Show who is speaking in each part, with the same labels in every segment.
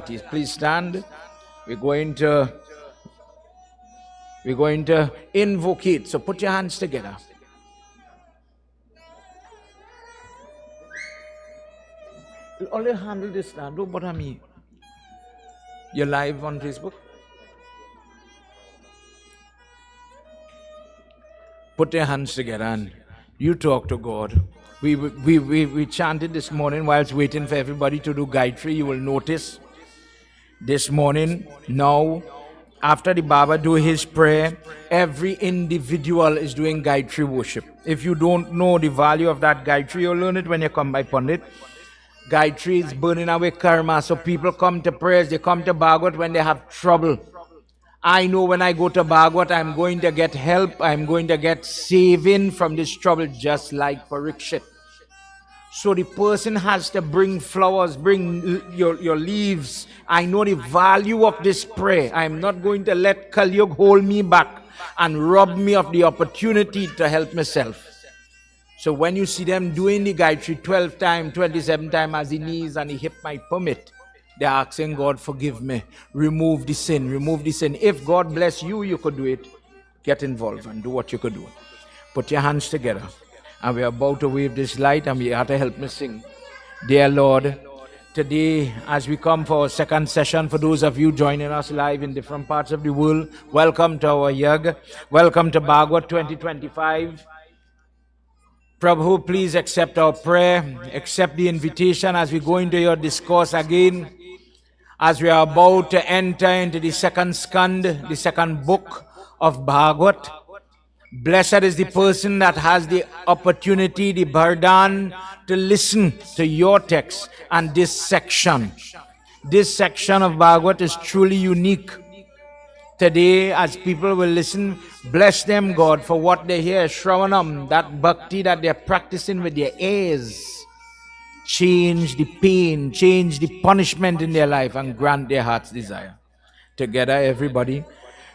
Speaker 1: expertise. Please stand. We're going to invoke it. So put your hands together. You'll only handle this now. Don't bother me. You're live on Facebook? Put your hands together and you talk to God. We chanted this morning whilst waiting for everybody to do Gayatri. You will notice this morning, now, after the Baba do his prayer, every individual is doing Gayatri worship. If you don't know the value of that Gayatri, you'll learn it when you come by Pandit. Gayatri is burning away karma. So people come to prayers, they come to Bhagwat when they have trouble. I know when I go to Bhagwat, I'm going to get help. I'm going to get saving from this trouble, just like Parikshit. So the person has to bring flowers, bring your leaves. I know the value of this prayer. I'm not going to let Kali Yuga hold me back and rob me of the opportunity to help myself. So when you see them doing the Gayatri 12 times, 27 times as he knees and he hip my permit, they're asking God, forgive me, remove the sin, remove the sin. If God bless you, you could do it. Get involved and do what you could do. Put your hands together. And we're about to wave this light and we have to help me sing. Dear Lord, today as we come for our second session, for those of you joining us live in different parts of the world, welcome to our Yag. Welcome to Bhagwat 2025. Prabhu, please accept our prayer, accept the invitation as we go into your discourse again. As we are about to enter into the second Skanda, the second book of Bhagwat, blessed is the person that has the opportunity, the burden to listen to your text and this section. This section of Bhagwat is truly unique. Today, as people will listen, bless them, God, for what they hear, Shravanam, that bhakti that they're practicing with their ears. Change the pain, change the punishment in their life and grant their heart's desire. Together, everybody.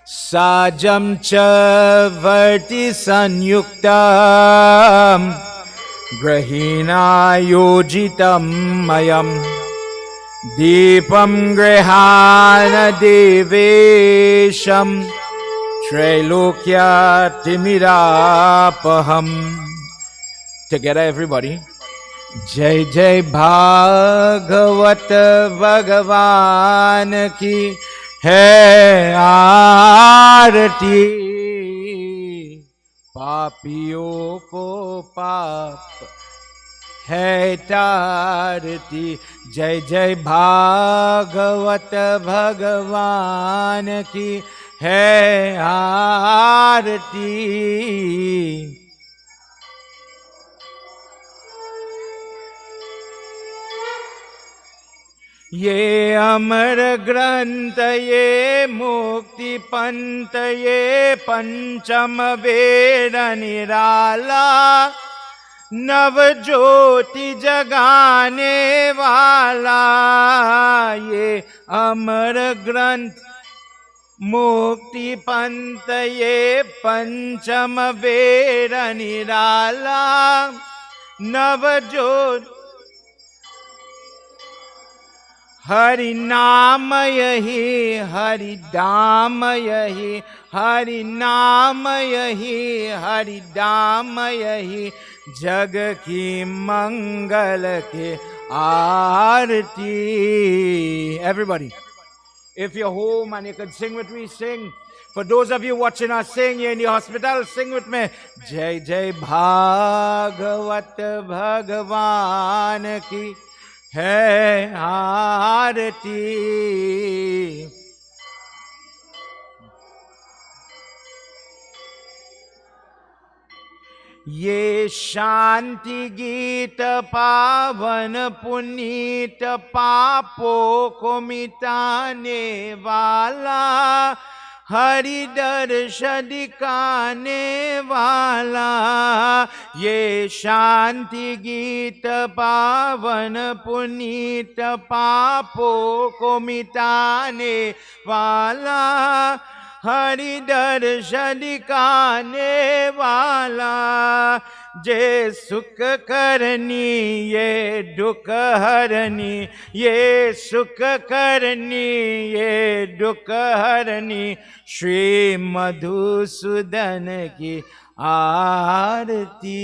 Speaker 1: Sajam cha varti sanyuktam grahina yojitam mayam Deepam grihana devesham Trailokya timirapaham. Together, everybody. Jai Jai Bhagwat Bhagavan ki hai aarti, papiyon ko paap hai taarti. Jai Jai Bhagwat Bhagavan ki hai aarti. ये अमर ग्रंथ ये मुक्ति पंथ ये पंचम वेद निराला नव ज्योति जगाने वाला ये अमर ग्रंथ मुक्ति पंथ ये पंचम वेद निराला नव ज्योति हरि नाम यही हरि धाम यही हरि नाम यही हरि धाम यही जग की मंगल के आरती. Everybody, if you're home and you can sing with me, sing. For those of you watching us sing, you're in the hospital, sing with me. Jai Jai Bhagwat Bhagavan ki है आरती. ये शांति गीत पावन पुनीत पापों को मिटाने वाला हरि दर्श दिखाने वाला ये शांति गीत पावन पुनीत पापों को मिटाने वाला हरि दर्श दिखाने वाला जे सुख करनी ये दुख हरनी, ये सुख करनी ये दुख हरनी, श्री मधुसूदन की आरती।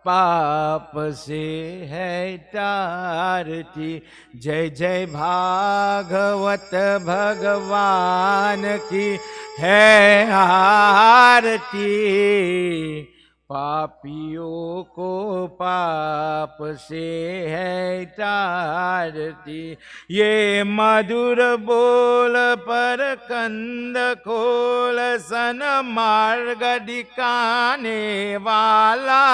Speaker 1: पाप से है तारती, जय जय भागवत भगवान की है आरती। पापियों को पाप से है तारती, ये मधुर बोल पर कंद खोल सन मार्ग दिखाने वाला,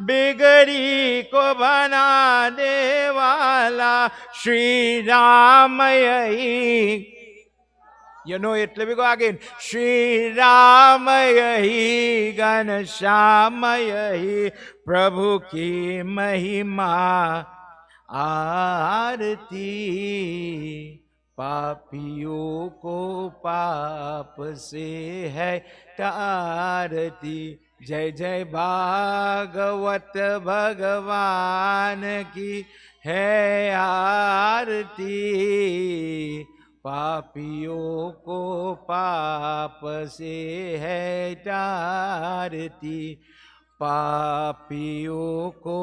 Speaker 1: बिगड़ी को बना दे वाला, श्री राम यही। You know it. Let me go again. Shri Ram yahi, Ghanshyam yahi, Prabhu ki महिमा आरती। पापियों को पाप से है तारती, जय जय भागवत भगवान की है आरती। पापियों को पाप से है तारती, पापियों को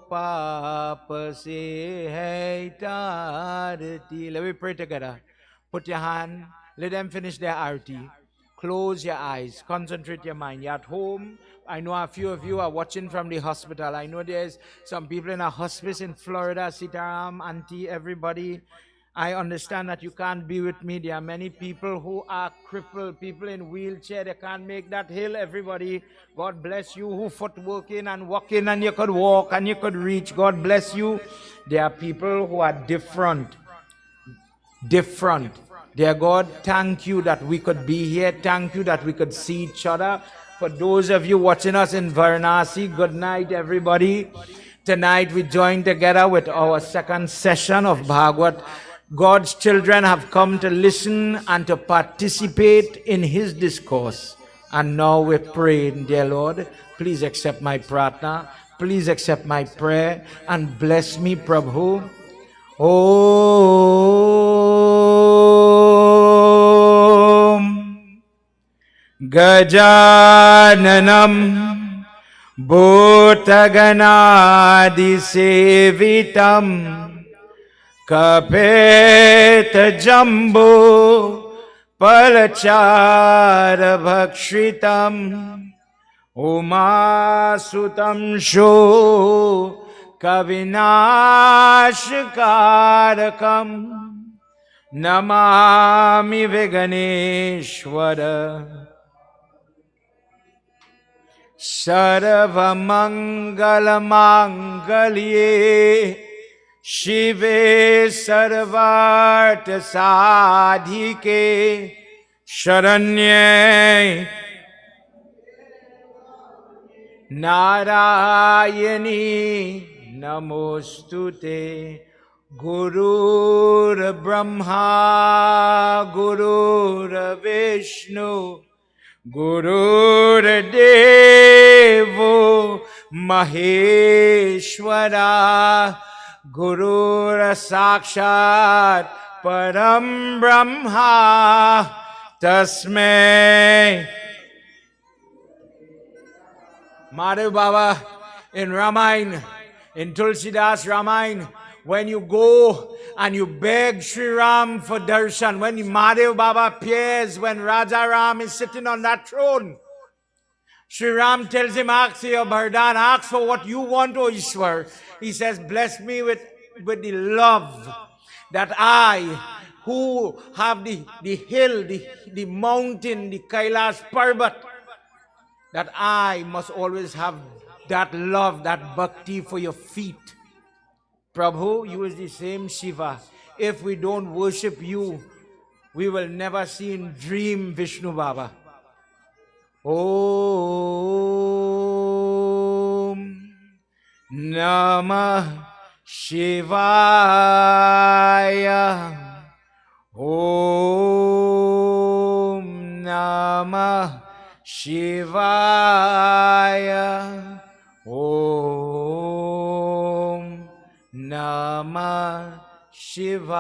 Speaker 1: पाप से है तारती. Let me pray together. Put your hand, let them finish their arti. Close your eyes, concentrate your mind. You're at home. I know a few of you are watching from the hospital. I know there's some people in a hospice in Florida, Sitaram, Auntie, everybody. I understand that you can't be with me. There are many people who are crippled, people in wheelchair. They can't make that hill, everybody. God bless you who foot working and walking and you could walk and you could reach. God bless you. There are people who are different. Dear God, thank you that we could be here. Thank you that we could see each other. For those of you watching us in Varanasi, good night, everybody. Tonight we join together with our second session of Bhagwat. God's children have come to listen and to participate in His discourse. And now we pray, dear Lord, please accept my pratna, please accept my prayer, and bless me, Prabhu. Om Gajananam Bhutaganadisevitam Kapet Jambu Palachara Bhakshitam Umasutam Sho Kavinashkarakam Namami Viganeshwara Sarvamangalamagalye Shive Sarvartha Sadhike Sharanye Narayani Namostute. Gurur Brahma Gurur Vishnu Gurur Devo Maheshwara Gurur Sakshat Param Brahma Tasmai. Madhav Baba in Ramayana, in Tulsidas Ramayana, when you go and you beg Sri Ram for darshan, when Madhav Baba appears, when Raja Ram is sitting on that throne, Sri Ram tells him, ask your Bhardan, ask for what you want, O Ishwar. He says, bless me with the love that I, who have the hill, the mountain, the Kailash Parbat, that I must always have that love, that bhakti for your feet. Prabhu, you is the same Shiva. If we don't worship you, we will never see in dream Vishnu Baba. Om Namah Shivaya. Om Namah Shivaya. Om Namah Shivaya.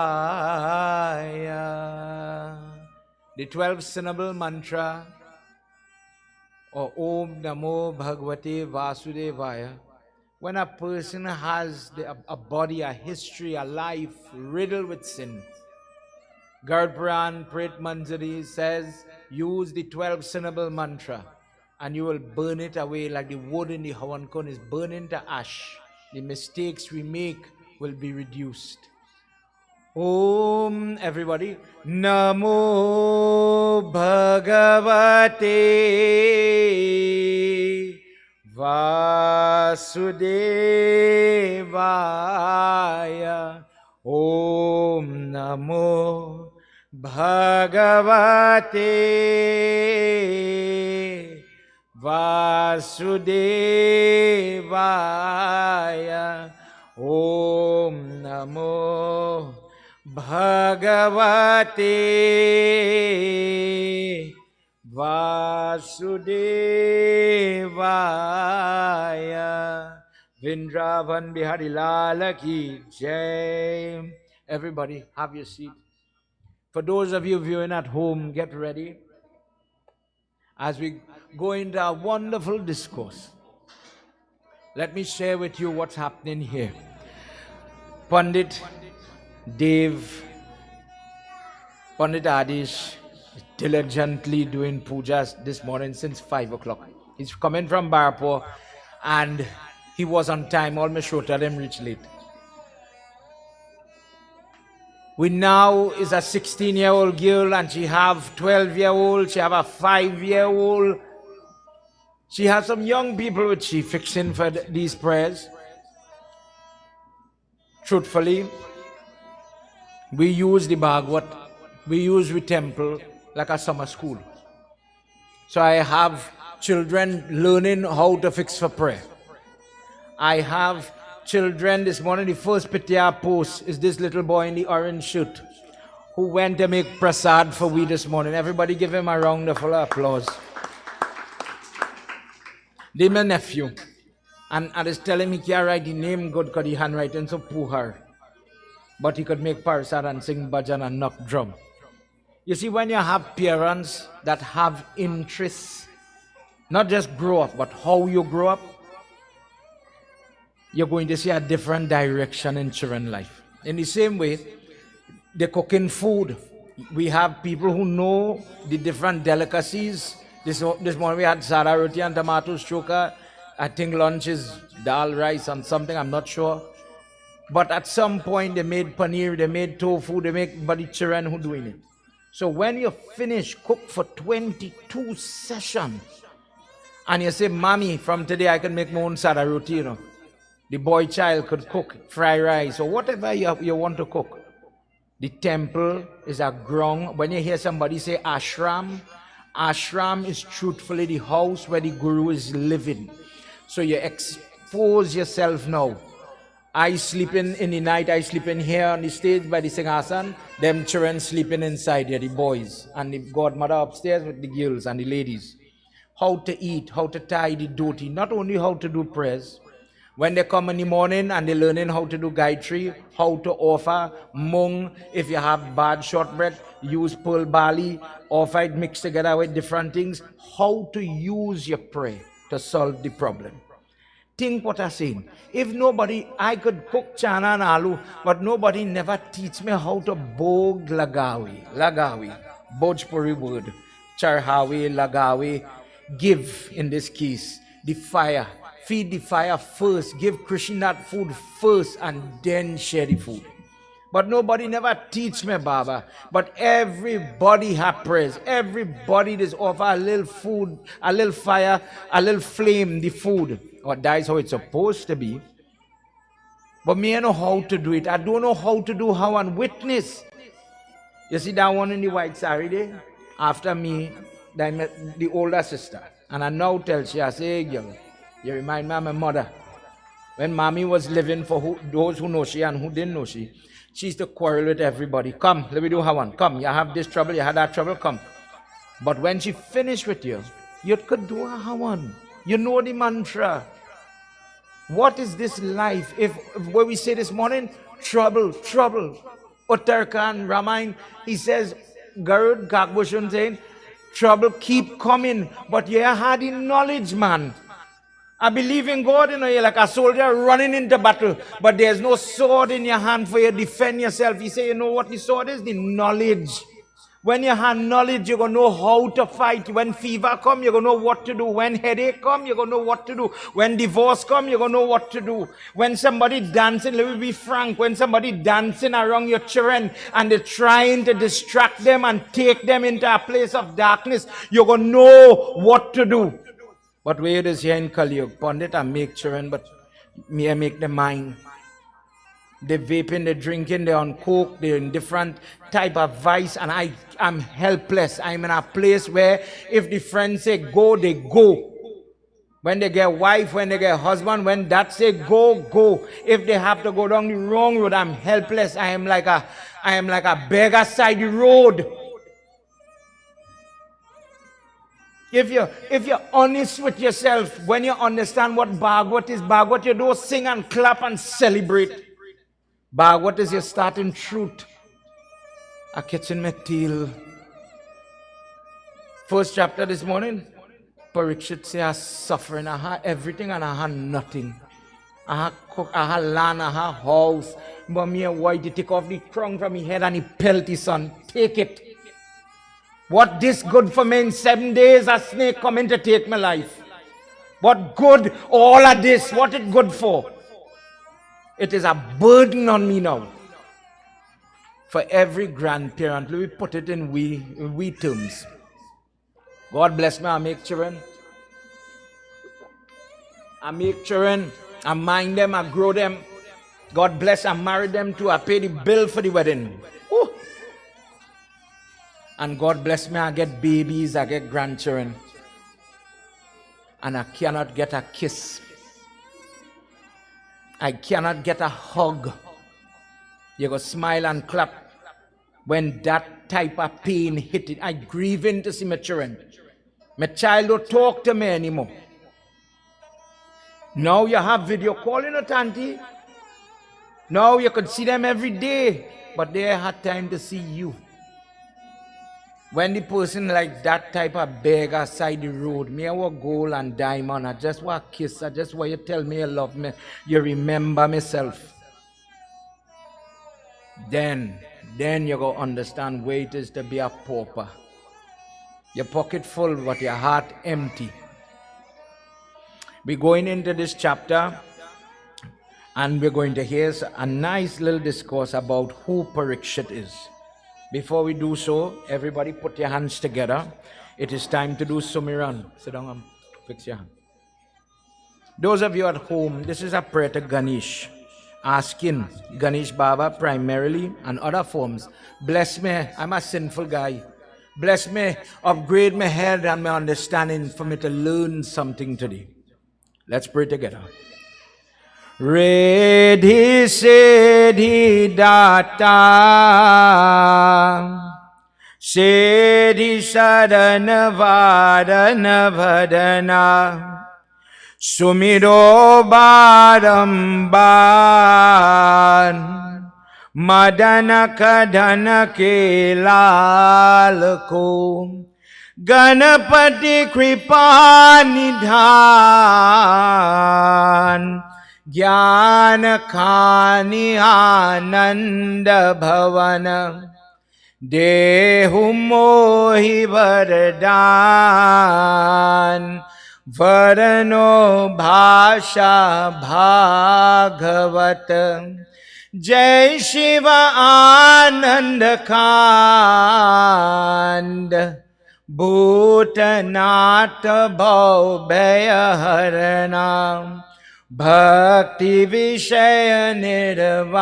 Speaker 1: The 12-syllable mantra, or Om Namo Bhagavate Vasudevaya. When a person has a body, a history, a life riddled with sin, Puran Prit Manjari says, use the 12-syllable mantra and you will burn it away like the wood in the Havan Kun is burned into ash. The mistakes we make will be reduced. Om, everybody. Namo Bhagavate Vasudevaya. Om Namo Bhagavate Vasudevaya. Om Namo Bhagavate Vasudevaya. Vrindavan Bihari Lala Ki Jai. Everybody, have your seat. For those of you viewing at home, get ready as we go into a wonderful discourse. Let me share with you what's happening here. Pandit Dev, Pandit Adish is diligently doing pujas this morning since 5 o'clock. He's coming from Barapur and he was on time. Almost showed him reach late. We now is a 16-year-old girl and she have 12-year-old, she have a 5-year-old. She has some young people which she fixing for these prayers. Truthfully, we use the Bhagwat, we use the temple like a summer school. So I have children learning how to fix for prayer. I have children this morning, the first Pitya post is this little boy in the orange shirt who went to make prasad for we this morning. Everybody give him a round of applause. They my nephew. And I was telling him he can't write the name good because the handwriting so poor. But he could make prasad and sing bhajan and knock drum. You see, when you have parents that have interests, not just grow up, but how you grow up, you're going to see a different direction in children's life. In the same way, the cooking food, we have people who know the different delicacies. This morning we had sada roti and tomato suka. I think lunch is dal, rice and something, I'm not sure. But at some point they made paneer, they made tofu, they make but the children who doing it. So when you finish, cook for 22 sessions, and you say, Mommy, from today I can make my own sada roti, you know. The boy child could cook fried rice or whatever you want to cook. The temple is a ground. When you hear somebody say ashram, ashram is truthfully the house where the guru is living. So you expose yourself now. I sleep in the night, I sleep in here on the stage by the Singhasan. Them children sleeping inside here, the boys. And the godmother upstairs with the girls and the ladies. How to eat, how to tie the dhoti. Not only how to do prayers. When they come in the morning and they're learning how to do Gayatri, how to offer mung. If you have bad shortbread, use pearl barley, offer it mixed together with different things. How to use your prayer to solve the problem. Think what I'm saying. If nobody, I could cook chana and aloo, but nobody never teach me how to bog lagawi. Lagawi, Bhojpuri word. Charhawi, lagawi, give in this case, the fire. Feed the fire first, give Krishna that food first, and then share the food. But nobody never teach me, Baba. But everybody have prayers. Everybody just offer a little food, a little fire, a little flame, the food. Or that is how it's supposed to be. But me, I know how to do it. I don't know how to do how and witness. You see that one in the white sari there? After me, the older sister. And I now tell she, I say, hey girl, you remind me of my mother. When mommy was living, for those who know she and who didn't know she used to quarrel with everybody. Come, let me do her one. Come, you have this trouble, you have that trouble, come. But when she finished with you, You could do a hawan. You know the mantra. What is this life? If what we say this morning, trouble, trouble. Uttarkan Ramayan, he says, Garud Kakbhushun saying, trouble keep coming, but you had the knowledge, man. I believe in God, you're like a soldier running into battle, but there's no sword in your hand for you to defend yourself. You say, you know what the sword is? The knowledge. When you have knowledge, you're going to know how to fight. When fever come, you're going to know what to do. When headache come, you're going to know what to do. When divorce come, you're going to know what to do. When somebody dancing, let me be frank, when somebody dancing around your children and they're trying to distract them and take them into a place of darkness, you're going to know what to do. But where it is here in Kali Yuga, Pandit, I make children, but me, I make them mine. They're vaping, they're drinking, they're on coke, they're in different type of vice, and I'm helpless. I'm in a place where if the friends say go, they go. When they get wife, when they get husband, when that say go, go. If they have to go down the wrong road, I'm helpless. I am like a beggar side the road. If you're honest with yourself, when you understand what Bhagwat is, Bhagwat, you don't sing and clap and celebrate. Bhagwat is your starting truth. A kitchen metil. First chapter this morning, Parikshit say I suffering, I have everything and I have nothing. I have cook, I have land, I have house. But me and white, he take off the crown from his head and he pelt his son. Take it. What this good for me in 7 days, a snake coming to take my life. What good, all of this, what it good for? It is a burden on me now. For every grandparent, let me put it in we terms. God bless me, I make children. I make children, I mind them, I grow them. God bless, I marry them too, I pay the bill for the wedding. Woo. And God bless me, I get babies, I get grandchildren. And I cannot get a kiss. I cannot get a hug. You go smile and clap. When that type of pain hit it, I grieving to see my children. My child don't talk to me anymore. Now you have video calling at auntie. Now you could see them every day, but they had time to see you. When the person like that type of beggar side the road, me I want gold and diamond, I just want kiss, I just want you tell me you love me, you remember myself. Then you go understand where it is to be a pauper. Your pocket full, but your heart empty. We're going into this chapter, and we're going to hear a nice little discourse about who Parikshit is. Before we do so, everybody put your hands together. It is time to do Sumiran. Sit down and fix your hand. Those of you at home, this is a prayer to Ganesh. Asking Ganesh Baba primarily and other forms. Bless me, I'm a sinful guy. Bless me, upgrade my head and my understanding for me to learn something today. Let's pray together. Redhi Siddhi Data Siddhi Sadhana Vadana Vadana Sumiro Baramban Madana Kadana Ke Lal Ko Ganapati Kripa Nidhan Jnana Khani Ananda Bhavana Dehu Mohi Vardhan Varano Bhasha Bhagavat Jai Shiva Ananda Kand Bhutanata Bhaubhaya Harana Bhakti Vishaya Nirvan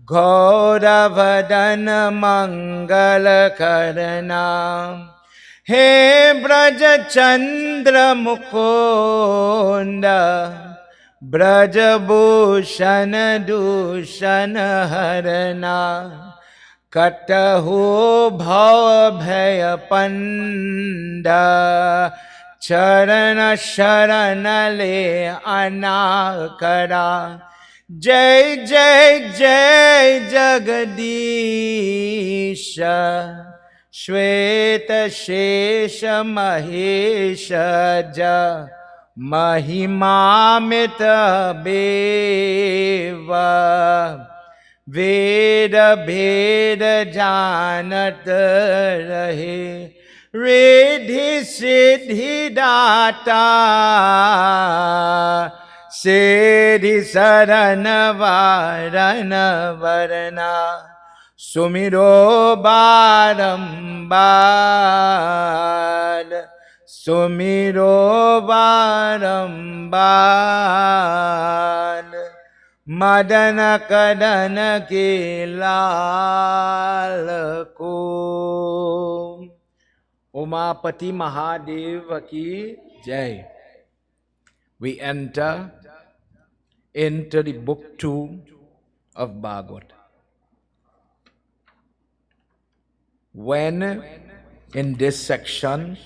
Speaker 1: Gauravadana Mangala Karana He Braja Chandra Mukunda Braja Bhushana Dushana Harana Kataho bhav bhaya panda charana sharana le anakara. Jai Jai Jai Jagadisha Shweta Shesha Mahesha Ja Mahimamita Beva Veda Veda Janat Rahe Riddhi Siddhi Data Siddhi Sarana Varana Varana Sumiro Barambar Sumiro Barambar Madana Kadana Ke Lal Ko Umapati Mahadeva Ki Jai. We enter into the book 2 of Bhagavad. When in this section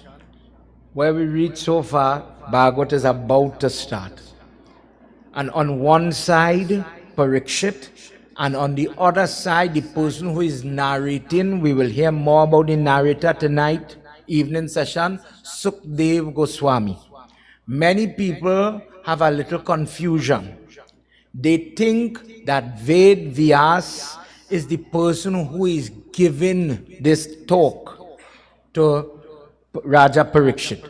Speaker 1: where we read so far, Bhagavad is about to start. And on one side, Parikshit, and on the other side, the person who is narrating, we will hear more about the narrator tonight, evening session, Sukdev Goswami. Many people have a little confusion. They think that Ved Vyas is the person who is giving this talk to Raja Parikshit.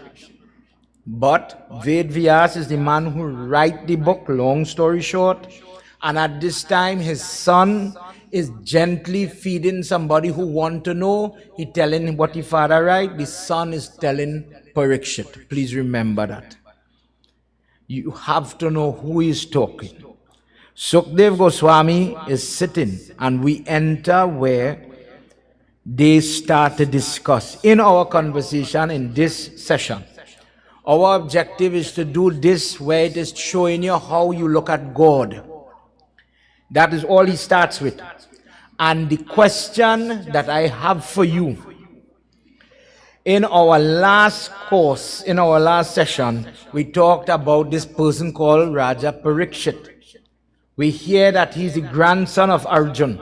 Speaker 1: But Ved Vyas is the man who write the book, long story short. And at this time, his son is gently feeding somebody who want to know. He telling him what the father write. The son is telling Parikshit. Please remember that. You have to know who is talking. Sukdev Goswami is sitting, and we enter where they start to discuss. In our conversation, in this session, our objective is to do this where it is showing you how you look at God. That is all he starts with. And the question that I have for you, in our last course, in our last session, we talked about this person called Raja Parikshit. We hear that he's the grandson of Arjun.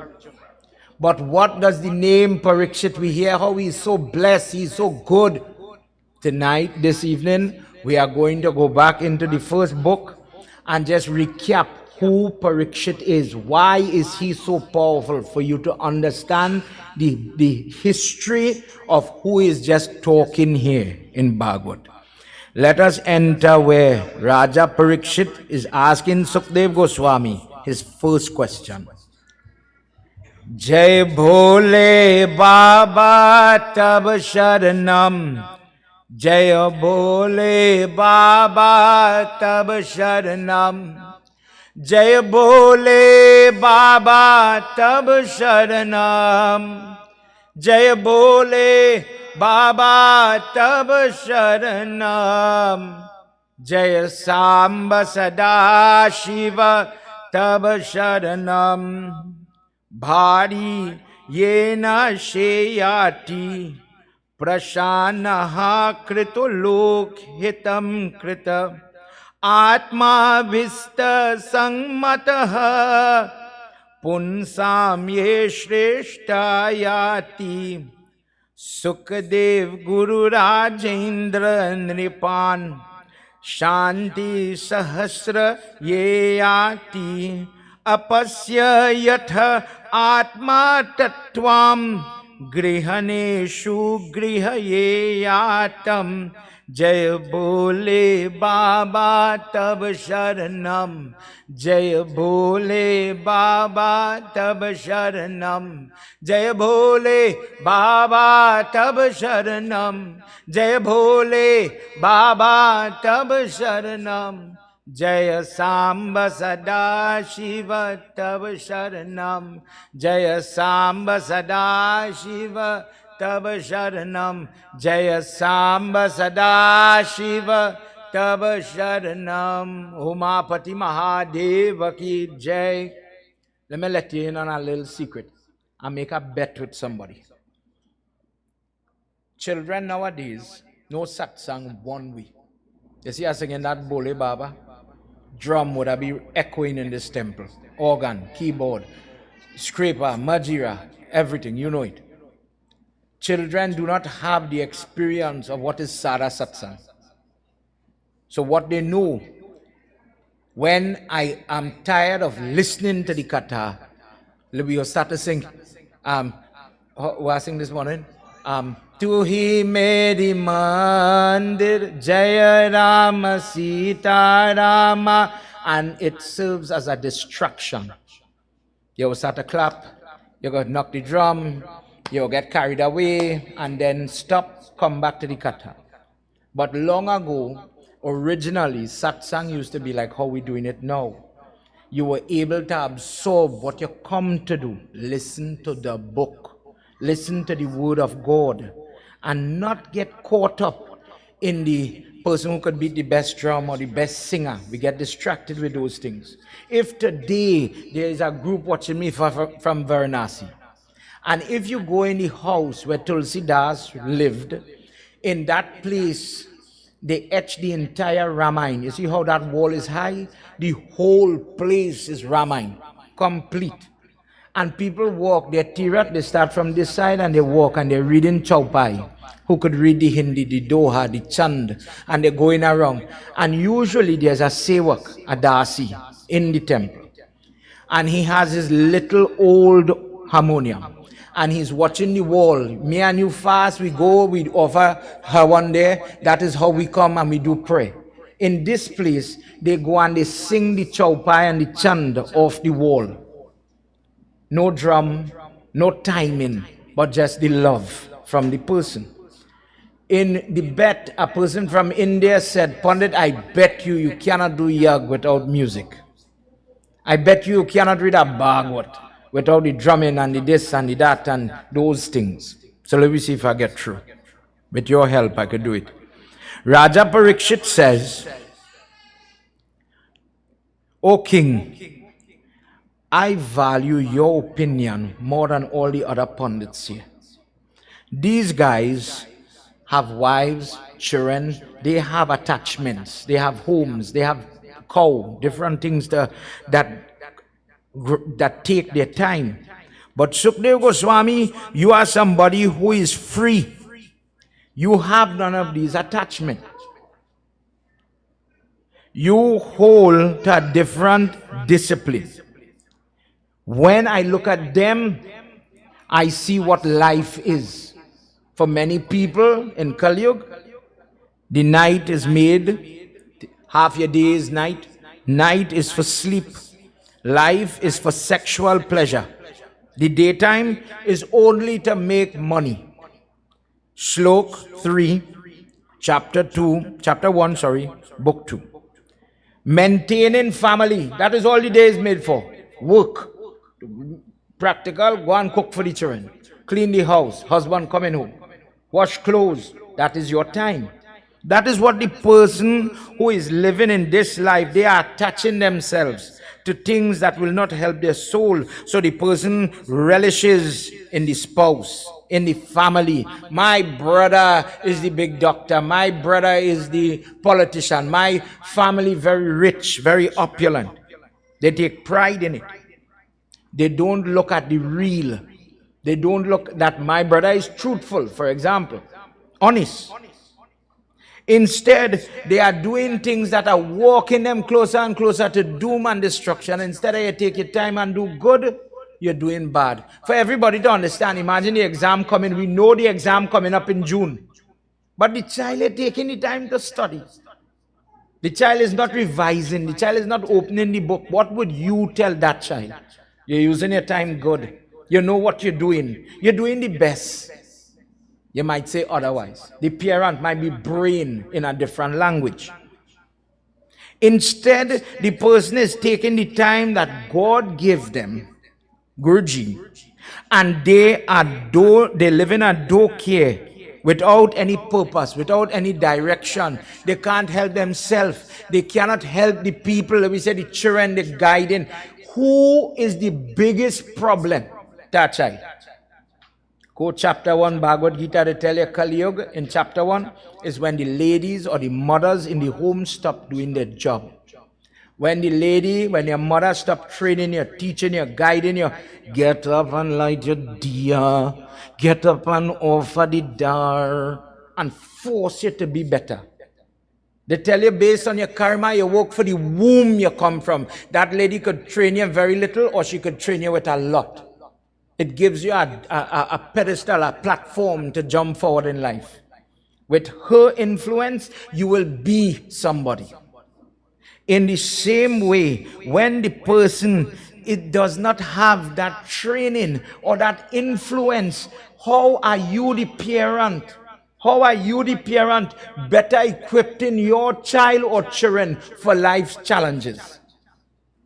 Speaker 1: But what does the name Parikshit, we hear how he's so blessed, he's so good. Tonight, this evening, we are going to go back into the first book and just recap who Parikshit is. Why is he so powerful, for you to understand the history of who is just talking here in Bhagavad. Let us enter where Raja Parikshit is asking Sukdev Goswami his first question. Jai Bhole Baba Tab Sharanam Jaya Bole Baba Tab Sharanam Jaya Bole Baba Tab Sharanam Jaya Bole Baba Tab Sharanam Jaya Samba Sada Shiva Tab Sharanam Bhari Yena Sheyati Prashanaha Krito Lok Hitam Krita Atma Vista Sangmataha Punsam Ye Shrestayati Sukadev Guru Rajendra Nripan Shanti Sahasra Yeyati Apasya Yatha Atma Tattvam Grihaneshu Grihayeyatam Jai Bole Baba Tab Sharanam Jai Bole Baba Tab Sharanam Jai Bole Baba Tab Sharanam Jai Bole Baba Tab Sharanam Jaya Samba Sada Shiva Tab Sharanam Jaya Samba Sada Shiva Tab Sharanam Jaya Samba Sada Shiva Tab Sharanam Umapati Mahadeva Ki Jai. Let me let you in on a little secret. and make a bet with somebody. Children nowadays know satsang one way. You see us singing that Bole Baba? Drum would have be echoing in this temple. Organ, keyboard, scraper, majira, everything, you know it. Children do not have the experience of what is Sada Satsang. So what they know, when I am tired of listening to the katha, we will start to sing. What I sing this morning? Tu hi meri mandir Jaya Rama Sita Rama, and it serves as a distraction. You will start to clap, you go knock the drum, you will get carried away, and then stop, come back to the katha. But long ago, originally, satsang used to be like how we're doing it now. You were able to absorb what you come to do. Listen to the book. Listen to the word of God. And not get caught up in the person who could beat the best drum or the best singer. We get distracted with those things. If today there is a group watching me from Varanasi, and if you go in the house where Tulsi Das lived, in that place, they etched the entire Ramayana. You see how that wall is high? The whole place is Ramayana, complete. And people walk, they're tirat, they start from this side and they walk and they're reading Chaupai. Who could read the Hindi, the Doha, the Chand, and they're going around. And usually there's a Sevak, a Dasi, in the temple. And he has his little old harmonium. And he's watching the wall. Me and you fast, we go, we offer her one day. That is how we come and we do pray. In this place, they go and they sing the Chaupai and the Chand off the wall. No drum, no timing, but just the love from the person. In the bet, a person from India said, Pandit, I bet you cannot do yag without music. I bet you cannot read a Bhagwat without the drumming and the this and the that and those things. So let me see if I get through. With your help, I could do it. Raja Parikshit says, O king, I value your opinion more than all the other pundits here. These guys have wives, children, they have attachments, they have homes, they have cow, different things that take their time. But Sukadeva Goswami, you are somebody who is free. You have none of these attachments. You hold to a different discipline. When I look at them, I see what life is. For many people in Kali Yuga, the night is made, half your day is night. Night is for sleep. Life is for sexual pleasure. The daytime is only to make money. Shlok 3, chapter 1, book 2. Maintaining family, that is all the day is made for. Work. Practical, go and cook for the children. Clean the house, husband coming home. Wash clothes, that is your time. That is what the person who is living in this life, they are attaching themselves to things that will not help their soul. So the person relishes in the spouse, in the family. My brother is the big doctor. My brother is the politician. My family very rich, very opulent. They take pride in it. They don't look at the real. They don't look that my brother is truthful, for example, honest. Instead, they are doing things that are walking them closer and closer to doom and destruction. Instead of you take your time and do good, you're doing bad. For everybody to understand, imagine the exam coming. We know the exam coming up in June. But the child is taking the time to study. The child is not revising. The child is not opening the book. What would you tell that child? You're using your time good. You know what you're doing. You're doing the best. You might say otherwise. The parent might be brain in a different language. Instead, the person is taking the time that God gave them, Guruji, and they live in a do-care without any purpose, without any direction. They can't help themselves. They cannot help the people. We say the children, the guiding. Who is the biggest problem? that child. Quote chapter 1 Bhagavad Gita, they tell you Kali Yuga in chapter 1 is when the ladies or the mothers in the home stop doing their job. When your mother stop training you, teaching you, guiding you, get up and light your diya, get up and offer the dar, and force you to be better. They tell you based on your karma, you work for the womb you come from. That lady could train you very little or she could train you with a lot. It gives you a pedestal, a platform to jump forward in life. With her influence, you will be somebody. In the same way, when the person does not have that training or that influence, how are you the parent? How are you the parent better equipping your child or children for life's challenges?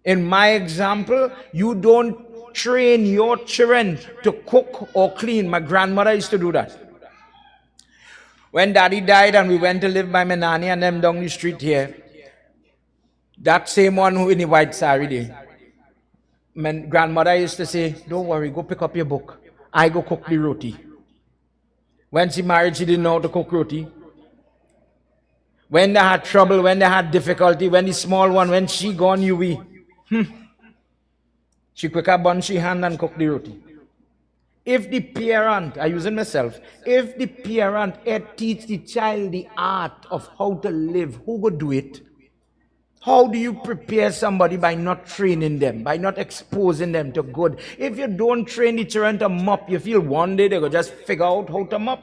Speaker 1: In my example, you don't train your children to cook or clean. My grandmother used to do that. When daddy died and we went to live by my nanny and them down the street here, that same one who in the white sari there, my grandmother used to say, don't worry, go pick up your book. I go cook the roti. When she married, she didn't know how to cook roti. When they had trouble, when they had difficulty, when the small one, when she gone, she quick up bun she hand and cook the roti. If the parent, I use it myself, if the parent teach the child the art of how to live, who would do it? How do you prepare somebody by not training them, by not exposing them to good? If you don't train the children to mop, you feel one day they will just figure out how to mop.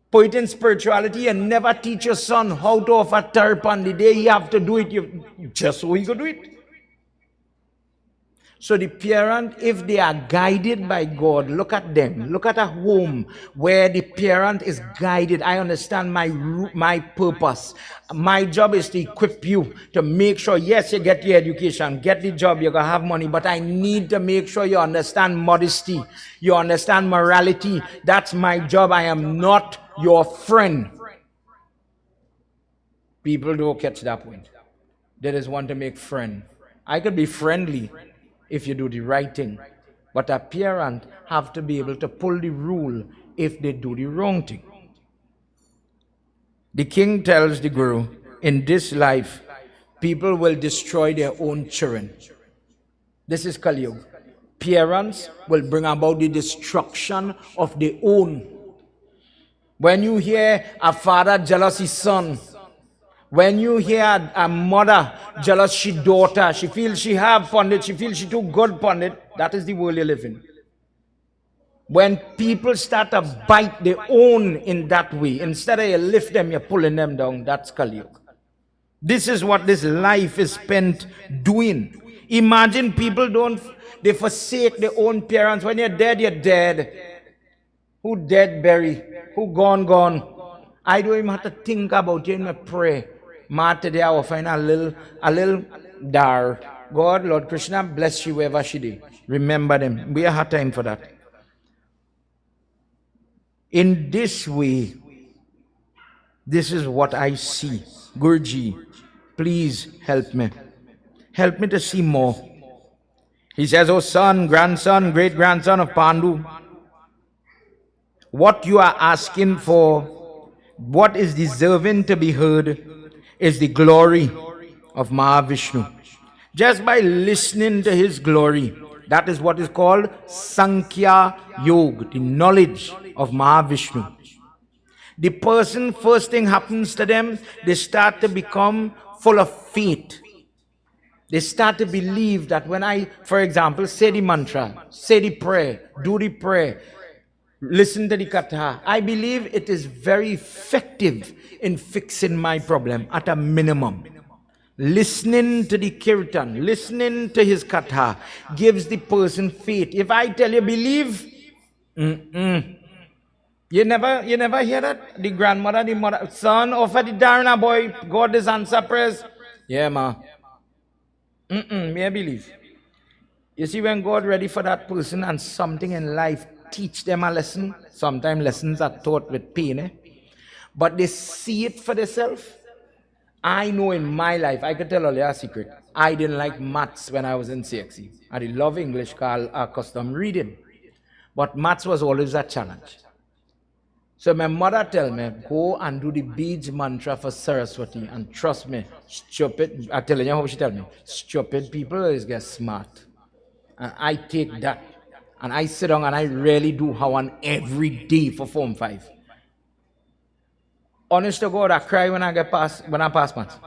Speaker 1: Put it in spirituality and never teach your son how to offer tarpan. The day you have to do it, you just so he could do it. So the parent, if they are guided by God, look at them. Look at a home where the parent is guided. I understand my purpose. My job is to equip you to make sure, yes, you get your education, get the job, you're going to have money, but I need to make sure you understand modesty, you understand morality. That's my job. I am not your friend. People don't catch that point. They just want to make friend. I could be friendly if you do the right thing. But a parent have to be able to pull the rule if they do the wrong thing. The king tells the guru, in this life, people will destroy their own children. This is Kali Yuga. Parents will bring about the destruction of their own. When you hear a father jealous his son, when you hear a mother jealous she daughter, she feels she have pundit, she feels she too good pundit, that is the world you live in. When people start to bite their own in that way, instead of you lift them, you're pulling them down, that's Kali Yuga. This is what this life is spent doing. Imagine people they forsake their own parents. When you're dead, you're dead. Who dead, bury. Who gone, gone. I don't even have to think about you in my prayer. Ma, today I will find a little dar. God, Lord Krishna, bless you wherever she did. Remember them. We have time for that. In this way, this is what I see. Guruji, please help me. Help me to see more. He says, oh son, grandson, great-grandson of Pandu, what you are asking for, what is deserving to be heard, is the glory of Mahavishnu. Just by listening to his glory, that is what is called Sankhya Yoga, the knowledge of Mahavishnu. The person, first thing happens to them, they start to become full of faith. They start to believe that when I, for example, say the mantra, say the prayer, do the prayer, listen to the katha, I believe it is very effective in fixing my problem at a minimum. Listening to the kirtan, listening to his katha gives the person faith. If I tell you believe, You never hear that? The grandmother, the mother, son, offer the dharna boy, God is answer prayers. Yeah, ma. Me I believe. You see, when God ready for that person and something in life, teach them a lesson. Sometimes lessons are taught with pain, but they see it for themselves. I know in my life, I could tell all you a secret. I didn't like maths when I was in CXE. I did love English, called custom reading. But maths was always a challenge. So my mother tell me, go and do the beads mantra for Saraswati. And trust me, stupid, I'm telling you how she tell me, stupid people always get smart. And I take that. And I sit down and I really do how on every day for Form 5. Honest to God, I cry when I pass maths.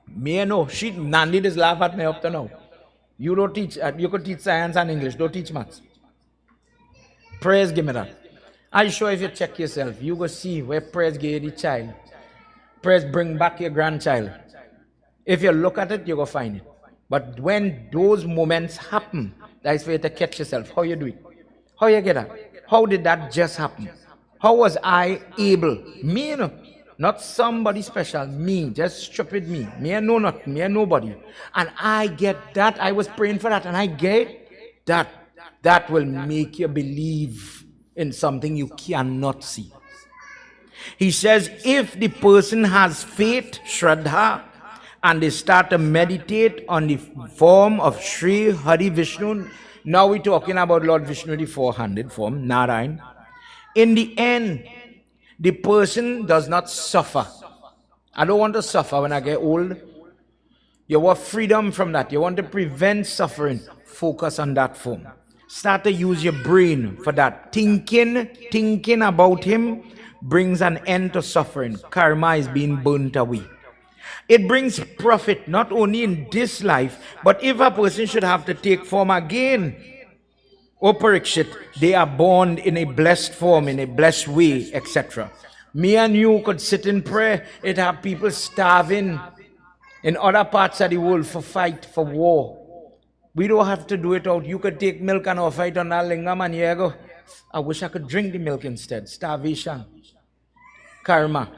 Speaker 1: Me know, Nandi just laugh at me up to now. You don't teach, you could teach science and English, don't teach maths. Prayers give me that. I'm sure if you check yourself, you go see where prayers give the child. Prayers bring back your grandchild. If you look at it, you go find it. But when those moments happen, that is for you to catch yourself. How you do it? How you get that? How did that just happen? How was I able? Me, you know, not somebody special. Me, just stupid me. Me and know not. Me and nobody. And I get that. I was praying for that, and I get that. That will make you believe in something you cannot see. He says, if the person has faith, Shraddha, and they start to meditate on the form of Sri Hari Vishnu, now we're talking about Lord Vishnu, the four-handed form, Narayan. In the end, the person does not suffer. I don't want to suffer when I get old. You want freedom from that. You want to prevent suffering. Focus on that form. Start to use your brain for that. Thinking about him brings an end to suffering. Karma is being burnt away. It brings profit not only in this life, but if a person should have to take form again, O Parikshit, they are born in a blessed form, in a blessed way, etc. Me and you could sit in prayer. It have people starving in other parts of the world for fight, for war. We don't have to do it out. You could take milk and offer it on that lingam and you go, I wish I could drink the milk instead. Starvation. Karma.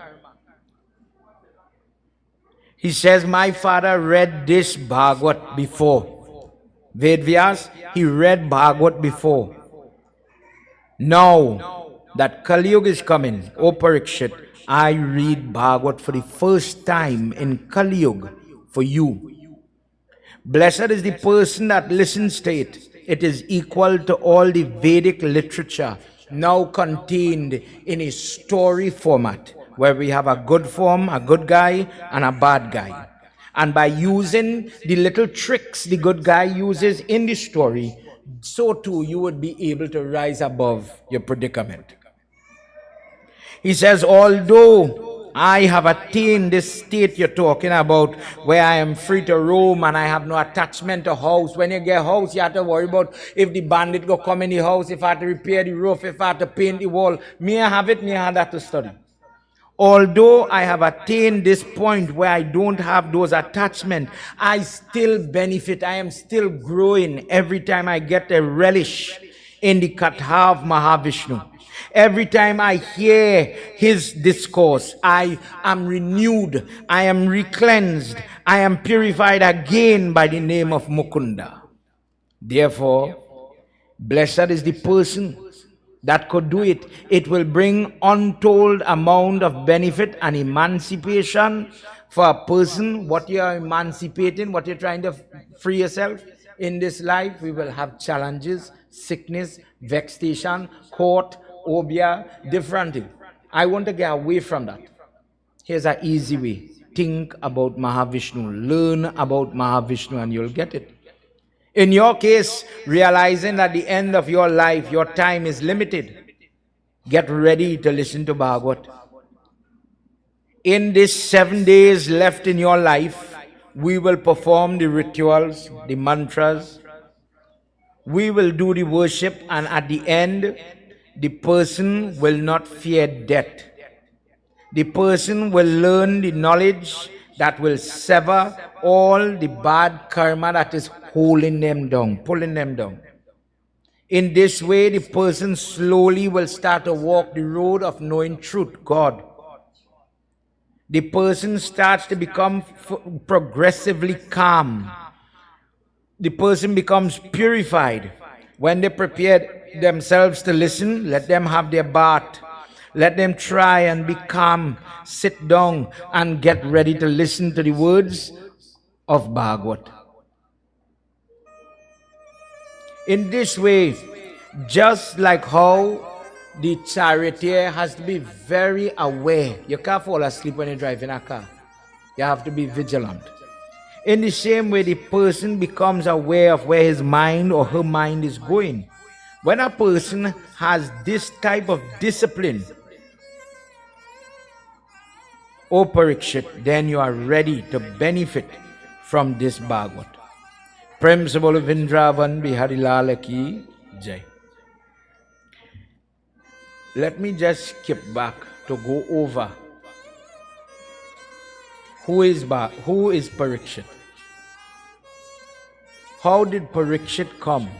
Speaker 1: He says, my father read this Bhagwat before. Vedvyas, he read Bhagwat before. Now that Kali Yuga is coming, O Parikshit, I read Bhagwat for the first time in Kali Yuga for you. Blessed is the person that listens to it. It is equal to all the Vedic literature now contained in a story format, where we have a good form, a good guy, and a bad guy. And by using the little tricks the good guy uses in the story, so too you would be able to rise above your predicament. He says, although I have attained this state you're talking about, where I am free to roam and I have no attachment to house. When you get a house, you have to worry about if the bandit go come in the house, if I have to repair the roof, if I have to paint the wall. Me, I have it, me, I have that to study. Although I have attained this point where I don't have those attachments, I still benefit. I am still growing every time I get a relish in the Katha of Mahavishnu. Every time I hear his discourse, I am renewed, I am recleansed, I am purified again by the name of Mukunda. Therefore, blessed is the person that could do it. It will bring untold amount of benefit and emancipation for a person. What you are emancipating, what you're trying to free yourself in this life, we will have challenges, sickness, vexation, court, obia, different things. I want to get away from that. Here's an easy way. Think about Mahavishnu. Learn about Mahavishnu and you'll get it. In your case, realizing at the end of your life, your time is limited. Get ready to listen to Bhagwat. In these 7 days left in your life, we will perform the rituals, the mantras. We will do the worship, and at the end, the person will not fear death. The person will learn the knowledge that will sever all the bad karma that is holding them down, pulling them down. In this way, the person slowly will start to walk the road of knowing truth, God. The person starts to become progressively calm. The person becomes purified. When they prepare themselves to listen, let them have their bath. Let them try and be calm, sit down and get ready to listen to the words of Bhagwat. In this way, just like how the charioteer has to be very aware. You can't fall asleep when you're driving a car. You have to be vigilant. In the same way, the person becomes aware of where his mind or her mind is going. When a person has this type of discipline, O Parikshit, then you are ready to benefit from this Bhagavad. Prem se bolo Vrindavan Bihari Lal ki Jai. Let me just skip back to go over who is Parikshit. How did Parikshit come?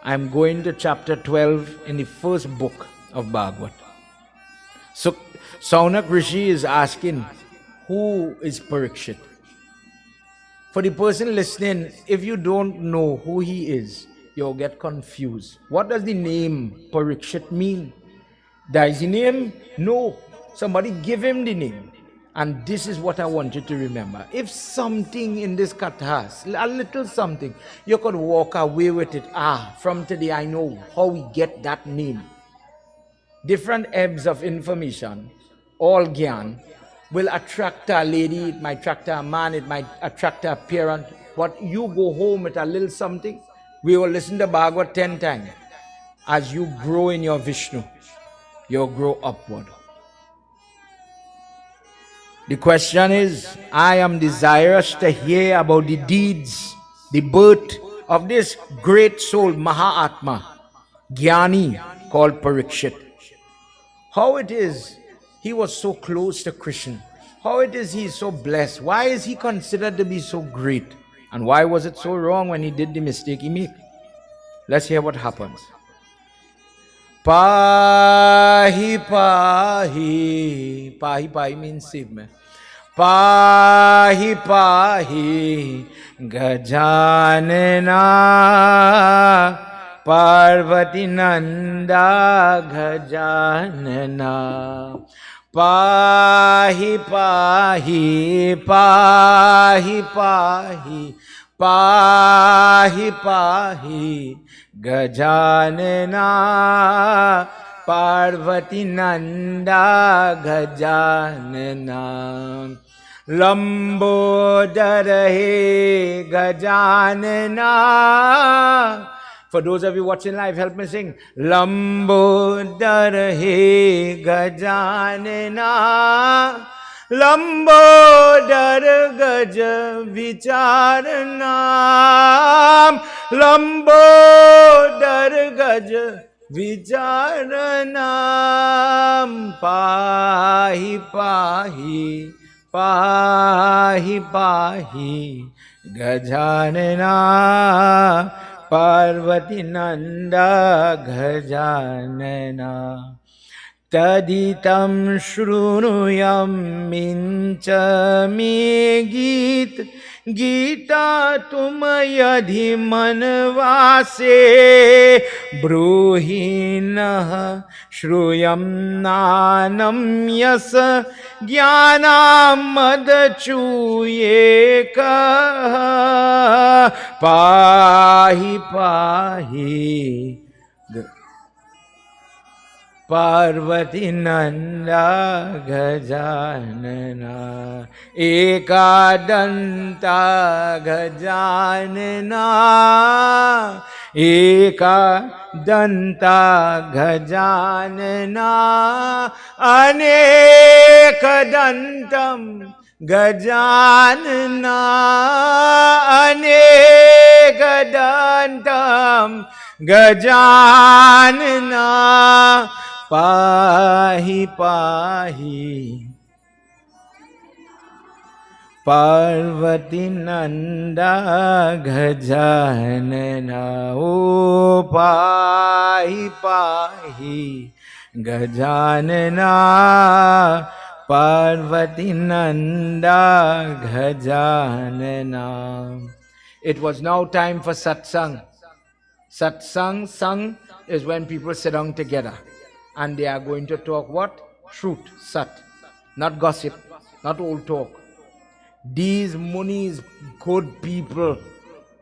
Speaker 1: I'm going to chapter 12 in the first book of Bhagavad. So Saunak Rishi is asking, who is Parikshit? For the person listening, if you don't know who he is, you'll get confused. What does the name Parikshit mean? Does he name? No. Somebody give him the name. And this is what I want you to remember. If something in this katha, a little something, you could walk away with it. From today I know how we get that name. Different ebbs of information, all gyan, will attract a lady, it might attract a man, it might attract a parent. But you go home with a little something, we will listen to Bhagavad 10 times. As you grow in your Vishnu, you'll grow upward. The question is, I am desirous to hear about the deeds, the birth of this great soul, Mahatma, Jnani, called Parikshit. How it is he was so close to Krishna. How it is he is so blessed. Why is he considered to be so great? And why was it so wrong when he did the mistake he made? Let's hear what happens. Pahi pahi. Pahi pahi means save me. Pahi pahi gajanana Parvati Nanda Gajanana. Pahi pahi pahi pahi pahi pahi Gajanana Parvati Nanda Gajanana. Lambodara he Gajanana. For those of you watching live, help me sing. Lambodara he Gajanana. Lambodara gaja vicharanam. Lambodara gaja vicharanam. Pahi pahi pahi pahi Gajanana Parvati Nanda Gajanana. Taditam shrunuyam mincha me geet Gita tumayadhi manvase Bruhinah shruyam nanam yasa Jnanam madachuyeka Pahi pahi Parvati Nanda Gajanana. Ekadanta Gajanana. Ekadanta Gajanana. Anekadantam Gajanana. Anekadantam Gajanana. Pahi pahi Parvati Nanda Gajanana. O pahi pahi Gajanana Parvati Nanda Gajanana. It was now time for satsang. Satsang, sang is when people sit down together. and they are going to talk what? Truth, sat. Not gossip, not old talk. These munis, good people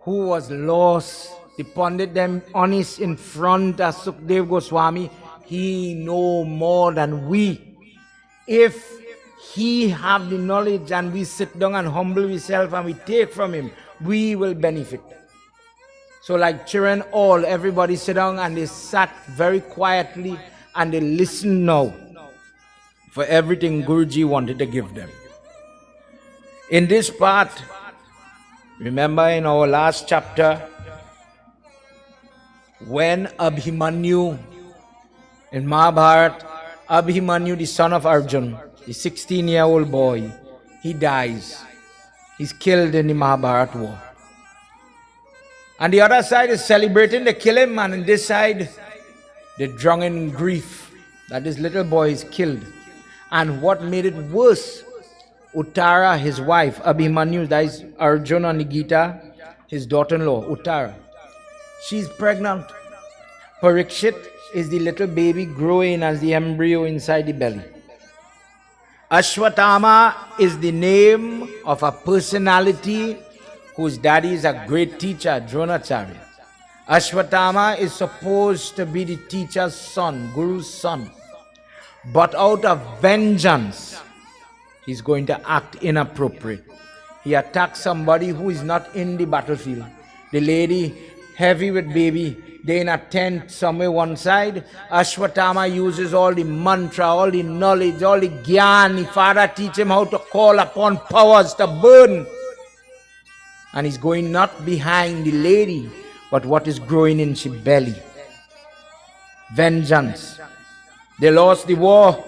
Speaker 1: who was lost, the Pandit them honest in front of Sukdev Goswami, he know more than we. If he have the knowledge and we sit down and humble ourselves and we take from him, we will benefit. So like children, all, everybody sit down and they sat very quietly and they listen now for everything Guruji wanted to give them. In this part, remember in our last chapter, when Abhimanyu, in Mahabharata, Abhimanyu, the son of Arjuna, the 16-year-old boy, he dies. He's killed in the Mahabharata war. And the other side is celebrating the killing, and on this side, they're drunk in grief that this little boy is killed. And what made it worse, Uttara, his wife, Abhimanyu, that is Arjuna and Gita, his daughter-in-law, Uttara. She's pregnant. Parikshit is the little baby growing as the embryo inside the belly. Ashwatthama is the name of a personality whose daddy is a great teacher, Dronacharya. Ashwatthama is supposed to be the teacher's son, Guru's son. But out of vengeance, he's going to act inappropriate. He attacks somebody who is not in the battlefield. The lady, heavy with baby, they in a tent somewhere one side. Ashwatthama uses all the mantra, all the knowledge, all the gyan. The father teach him how to call upon powers to burn. And he's going not behind the lady, but what is growing in her belly. Vengeance. They lost the war.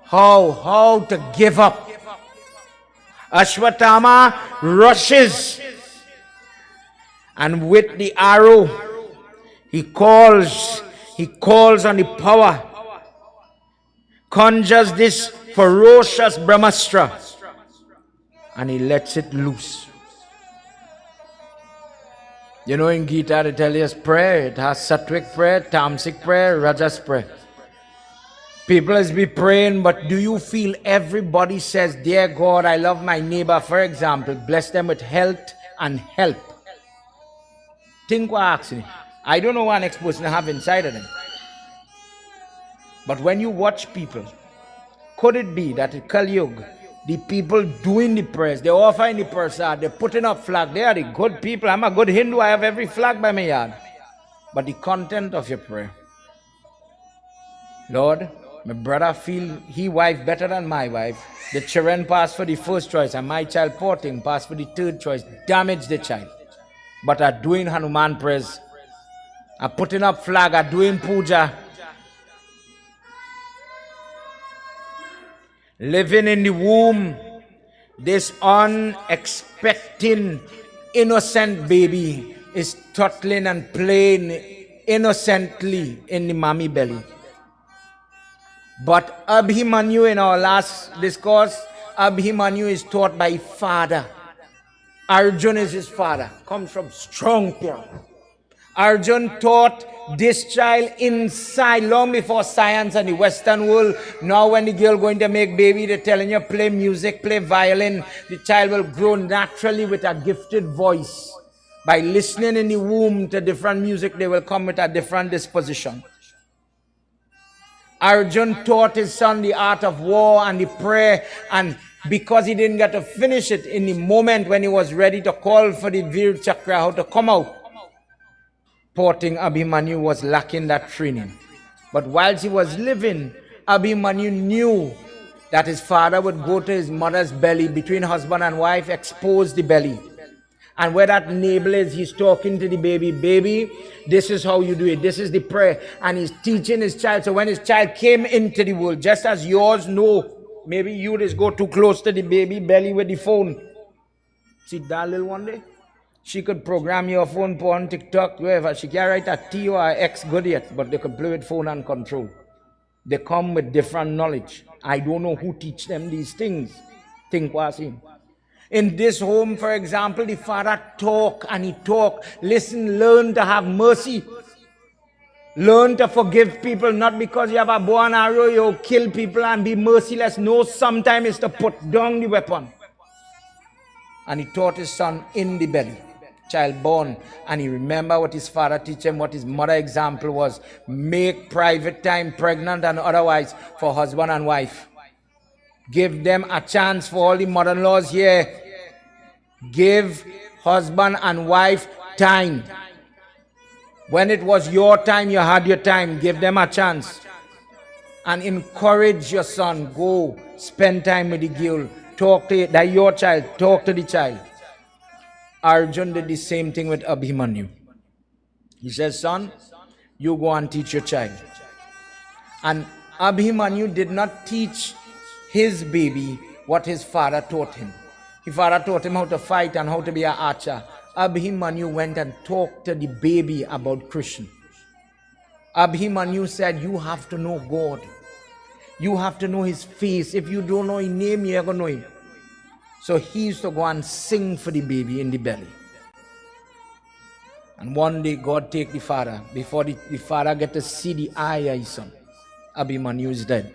Speaker 1: How to give up. Ashwatthama rushes, and with the arrow, he calls on the power, conjures this ferocious Brahmastra, and he lets it loose. You know, in Gita they tell us prayer, it has sattvic prayer, tamasic prayer, rajas prayer. People is be praying, but do you feel everybody says, dear God, I love my neighbor, for example, bless them with health and help. Think what actually. I don't know what next person have inside of them. But when you watch people, could it be that in Kali Yuga, the people doing the prayers, they're offering the prasad, they're putting up flag, they are the good people. I'm a good Hindu, I have every flag by my yard. But the content of your prayer, Lord, my brother feel he wife better than my wife. The children pass for the first choice and my child porting pass for the third choice. Damage the child. But are doing Hanuman prayers, are putting up flag, are doing puja. Living in the womb, this unexpecting innocent baby is toddling and playing innocently in the mommy belly. But Abhimanyu, in our last discourse, Abhimanyu is taught by father. Arjun is his father, comes from strong parents. Arjun taught this child inside long before science and the Western world. Now when the girl going to make baby, they're telling you play music, play violin. The child will grow naturally with a gifted voice. By listening in the womb to different music, they will come with a different disposition. Arjun taught his son the art of war and the prayer, and because he didn't get to finish it in the moment when he was ready to call for the Vir Chakra, how to come out, porting Abhimanyu was lacking that training. But whilst he was living, Abhimanyu knew that his father would go to his mother's belly, between husband and wife, expose the belly. And where that navel is, he's talking to the baby, baby, this is how you do it, this is the prayer. And he's teaching his child. So when his child came into the world, just as yours know, maybe you just go too close to the baby belly with the phone. See that little one there? She could program your phone, put on TikTok, wherever. She can't write a T or a X good yet, but they could play with phone and control. They come with different knowledge. I don't know who teach them these things. Think what's in. In this home, for example, the father talk and he talk, listen, learn to have mercy. Learn to forgive people, not because you have a bow and arrow, you kill people and be merciless. No, sometimes it's to put down the weapon. And he taught his son in the belly, child born, and he remembered what his father teach him, what his mother example was. Make private time, pregnant and otherwise, for husband and wife. Give them a chance. For all the mother-in-laws here. Give husband and wife time. When it was your time, you had your time. Give them a chance. And encourage your son. Go spend time with the girl. Talk to that your child. Talk to the child. Arjun did the same thing with Abhimanyu. He says, son, you go and teach your child. And Abhimanyu did not teach his baby what his father taught him. His father taught him how to fight and how to be an archer. Abhimanyu went and talked to the baby about Krishna. Abhimanyu said, you have to know God. You have to know his face. If you don't know his name, you're going to know him. So he used to go and sing for the baby in the belly. And one day God take the father. Before the father get to see the eye of his son, Abhimanyu is dead.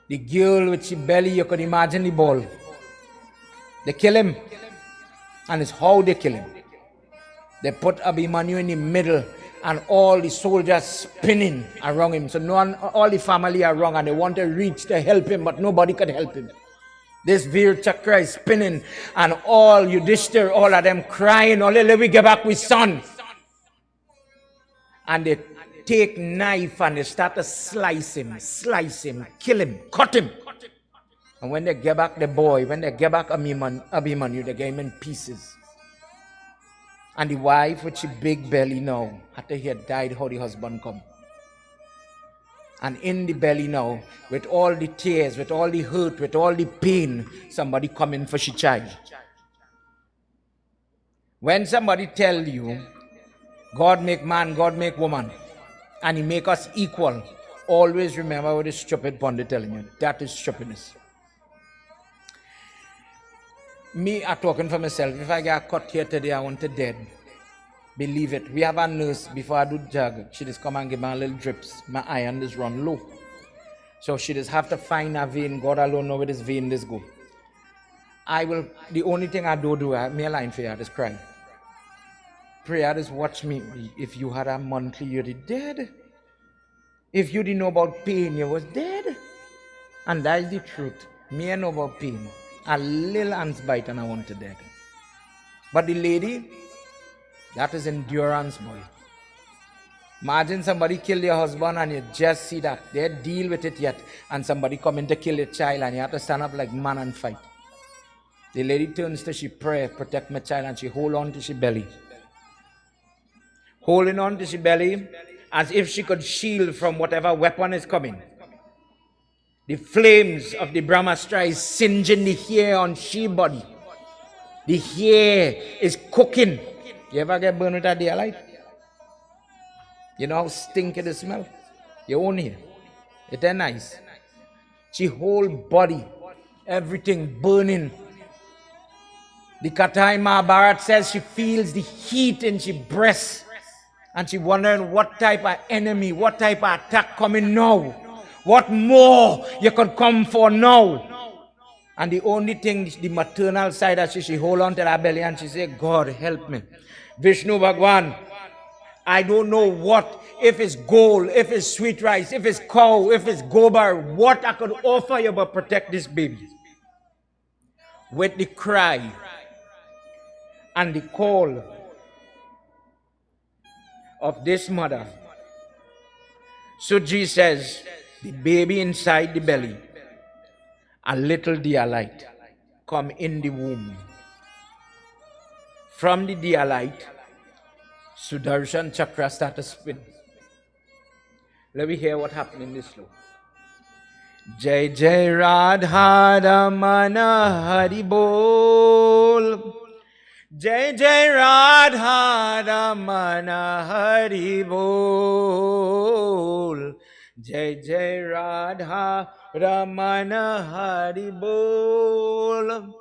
Speaker 1: The girl with the belly, you could imagine the ball. They kill him. And it's how they kill him. They put Abhimanyu in the middle and all the soldiers spinning around him. So all the family are wrong and they want to reach to help him, but nobody could help him. This Veer Chakra is spinning and all Yudhishthir, all of them crying, oh, let me get back with son. And they take knife and they start to slice him, kill him, cut him. And when they get back the boy, when they get back Abhimanyu, they get him in pieces. And the wife with the big belly now, after he had died, how the husband come. And in the belly now, with all the tears, with all the hurt, with all the pain, somebody coming for she child. When somebody tell you, God make man, God make woman, and he make us equal, always remember what the stupid pundit telling you. That is stupidness. Me, I'm talking for myself. If I get cut here today, I want to dead. Believe it. We have a nurse, before I do jog, she just come and give me a little drips. My iron just run low. So she just have to find a vein. God alone know where this vein this go. The only thing I do, me a line for you, I just cry. Prayer, just watch me. If you had a monthly, you'd dead. If you didn't know about pain, you was dead. And that is the truth. Me I know about pain. A little ants bite and I want to dead. But the lady, that is endurance, boy. Imagine somebody kill your husband and you just see that. They deal with it yet. And somebody come in to kill your child and you have to stand up like man and fight. The lady turns to she pray, protect my child, and she hold on to she belly. Holding on to she belly as if she could shield from whatever weapon is coming. The flames of the Brahmastra is singeing the hair on she body. The hair is cooking. You ever get burned with a daylight? You know how stinky the smell? Your own hair. It ain't nice. She whole body, everything burning. The Katha in Mahabharat says she feels the heat in she breast. And she wondering what type of enemy, what type of attack coming now. What more you could come for now? And the only thing, the maternal side, that she hold on to her belly and she say, God help me. Vishnu Bhagwan, I don't know what, if it's gold, if it's sweet rice, if it's cow, if it's gobar, what I could offer you but protect this baby. With the cry and the call of this mother, Suji says, the baby inside the belly, a little dear light come in the womb. From the dear light, Sudarshan Chakra start to spin. Let me hear what happened in this slow. Jai Jai Radha Ramana Hari Bol. Jai Jai Radha Ramana Hari Bol. Jai Jai Radha Ramana Hari Bol.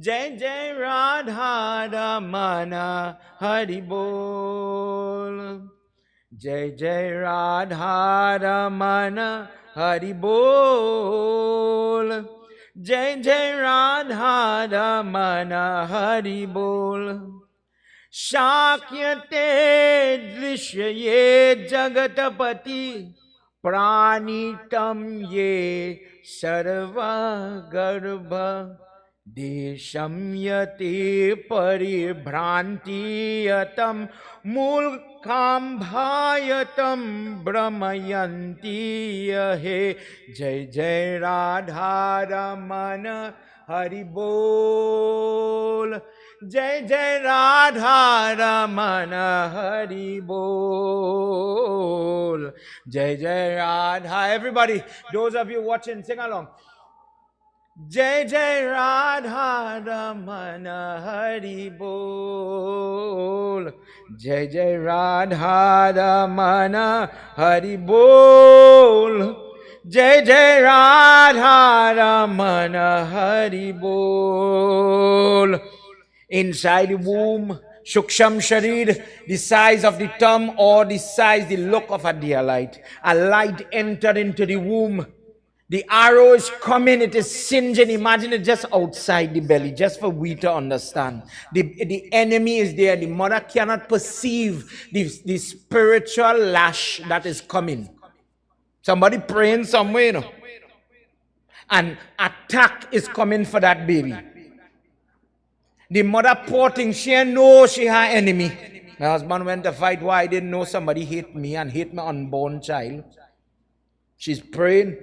Speaker 1: Jai Jai Radha Ramana Hari Bol. Jai Jai Radha Ramana Hari Bol. Jai Jai Radha Ramana Hari Bol. Shakyate Drishye Jagatapati Pranitam Ye Sarva Garbha Desham Yate Paribhrantiyatam Mulkam Bhayatam Brahmayanti Yahe. Jai Jai Radha Ramana Hari Bol. Jai Jai Radha Ramana Hari Bol. Jai Jai Radha. Everybody, those of you watching, sing along. Jai Jai Radha Ramana Hari Bol. Jai Jai Radha Ramana Hari Bol. Jai Jai Radha Ramana Hari Bol. Inside the womb, Shuksham Sharir, the size of the thumb or the size, the look of a deer light. A light entered into the womb. The arrow is coming, it is singeing. Imagine it just outside the belly, just for we to understand. The enemy is there. The mother cannot perceive the spiritual lash that is coming. Somebody praying somewhere, you know. An attack is coming for that baby. The mother poor thing, she knows she her enemy. My husband went to fight. Why? I didn't know somebody hate me and hate my unborn child. She's praying,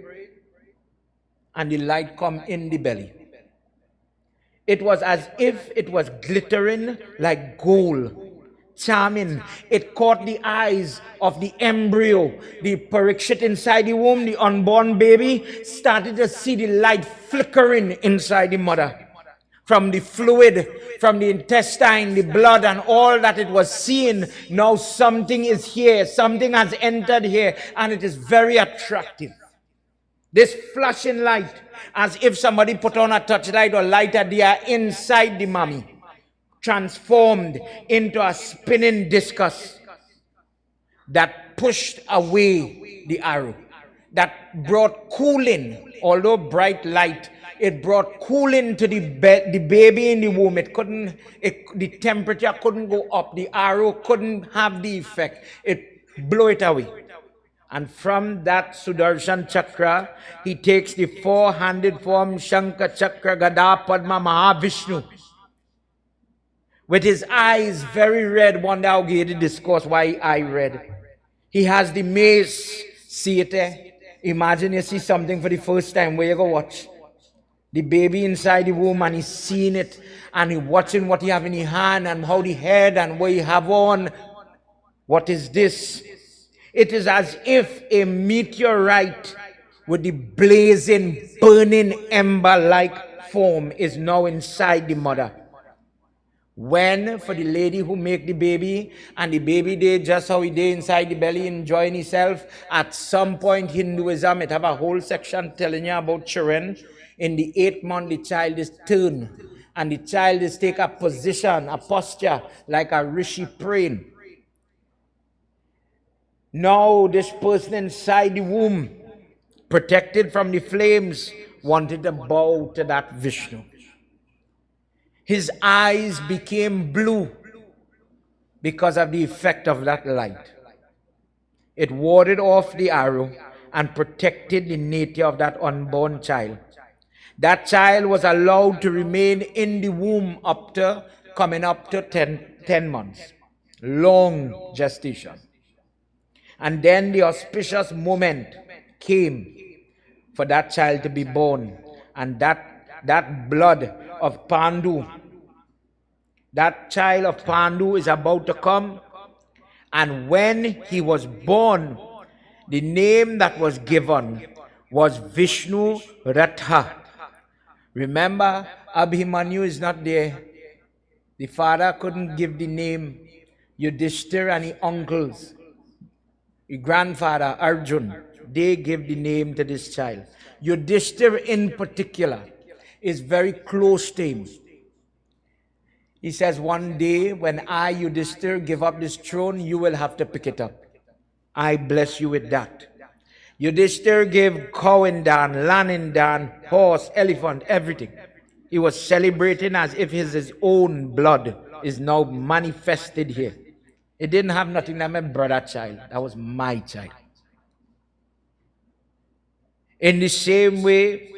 Speaker 1: and the light come in the belly. It was as if it was glittering like gold, charming. It caught the eyes of the embryo. The Parikshit inside the womb, the unborn baby, started to see the light flickering inside the mother. From the fluid, from the intestine, the blood, and all that it was seeing, now something is here. Something has entered here, and it is very attractive. This flashing light, as if somebody put on a touchlight or lighter, they are inside the mommy, transformed into a spinning discus that pushed away the arrow, that brought cooling, although bright light. It brought cooling to the baby in the womb. The temperature couldn't go up. The arrow couldn't have the effect. It blew it away. And from that Sudarshan Chakra, he takes the four-handed form Shankha Chakra Gada Padma Maha Vishnu. With his eyes very red, one day I'll give you the discourse why I read. He has the mace. See it there? Imagine you see something for the first time. Where you go watch? The baby inside the womb, and he's seeing it, and he's watching what he have in his hand, and how the head, and what he have on. What is this? It is as if a meteorite with the blazing, burning ember-like form is now inside the mother. When, for the lady who make the baby, and the baby did just how he did inside the belly, enjoying himself, at some point Hinduism, it have a whole section telling you about children. In the 8th month, the child is turned, and the child is take a position, a posture, like a rishi praying. Now, this person inside the womb, protected from the flames, wanted to bow to that Vishnu. His eyes became blue because of the effect of that light. It warded off the arrow and protected the nature of that unborn child. That child was allowed to remain in the womb coming up to 10 months. Long gestation. And then the auspicious moment came for that child to be born. And that blood of Pandu, that child of Pandu is about to come. And when he was born, the name that was given was Vishnu Ratha. Remember, Abhimanyu is not there. The father couldn't give the name. Yudhishthira and his uncles, the grandfather Arjun, they gave the name to this child. Yudhishthira in particular is very close to him. He says, one day when I, Yudhishthira, give up this throne, you will have to pick it up. I bless you with that. Yudhishthir gave cow in Dan, land in Dan, horse, elephant, everything. He was celebrating as if his own blood is now manifested here. It didn't have nothing like my brother child. That was my child. In the same way,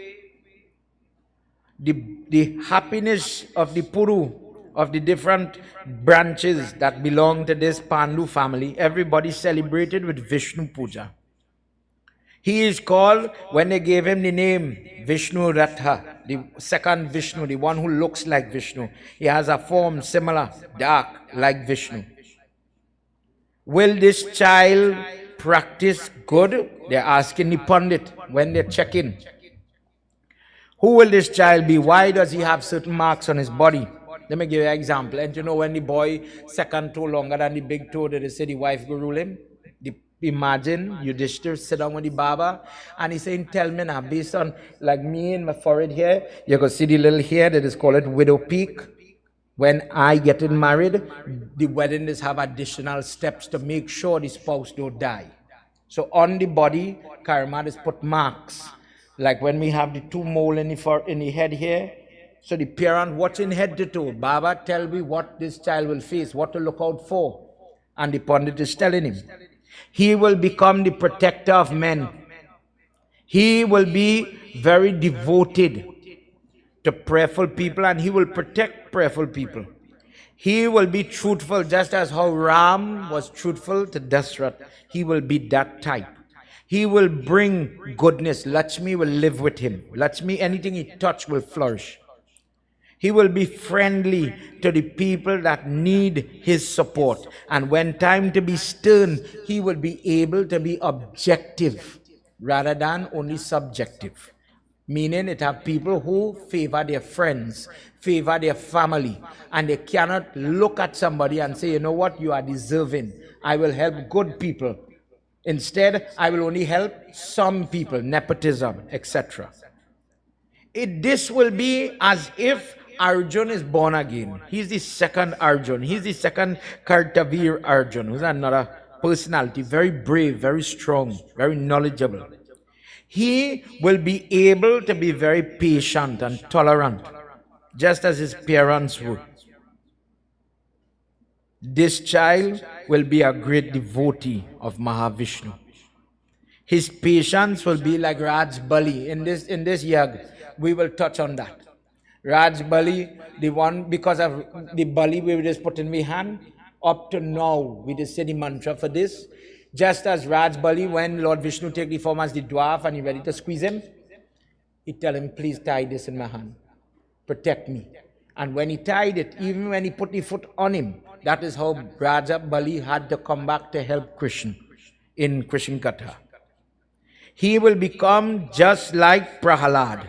Speaker 1: the happiness of the Puru, of the different branches that belong to this Pandu family, everybody celebrated with Vishnu Puja. He is called, when they gave him the name, Vishnu Ratha, the second Vishnu, the one who looks like Vishnu. He has a form similar, dark, like Vishnu. Will this child practice good? They're asking the Pandit when they check in. Who will this child be? Why does he have certain marks on his body? Let me give you an example. And you know when the boy second toe longer than the big toe, they say the wife will rule him? Imagine Yudhishthir sit down with the Baba and he's saying, tell me now, based on like me and my forehead here, you can see the little hair that is called widow peak. When I get married, the wedding is have additional steps to make sure the spouse don't die. So on the body, Karma is put marks. Like when we have the two mole in the head here. So the parent watching head to toe, Baba, tell me what this child will face, what to look out for. And the Pandit is telling him. He will become the protector of men. He will be very devoted to prayerful people and he will protect prayerful people. He will be truthful just as how Ram was truthful to Dashrath. He will be that type. He will bring goodness. Lakshmi will live with him. Lakshmi, anything he touch will flourish. He will be friendly to the people that need his support. And when time to be stern, he will be able to be objective rather than only subjective. Meaning it have people who favor their friends, favor their family, and they cannot look at somebody and say, you know what, you are deserving. I will help good people. Instead, I will only help some people, nepotism, etc. This will be as if Arjun is born again. He's the second Arjun. He's the second Kartavir Arjun, who's another personality, very brave, very strong, very knowledgeable. He will be able to be very patient and tolerant, just as his parents were. This child will be a great devotee of Mahavishnu. His patience will be like Raj Bali. In this yag, we will touch on that. Raj Bali, the one, because of the Bali we just put in my hand, up to now, we just say the mantra for this. Just as Raj Bali, when Lord Vishnu take the form as the dwarf and he ready to squeeze him, he tell him, please tie this in my hand. Protect me. And when he tied it, even when he put the foot on him, that is how Raja Bali had to come back to help Krishna in Krishna Katha. He will become just like Prahalad,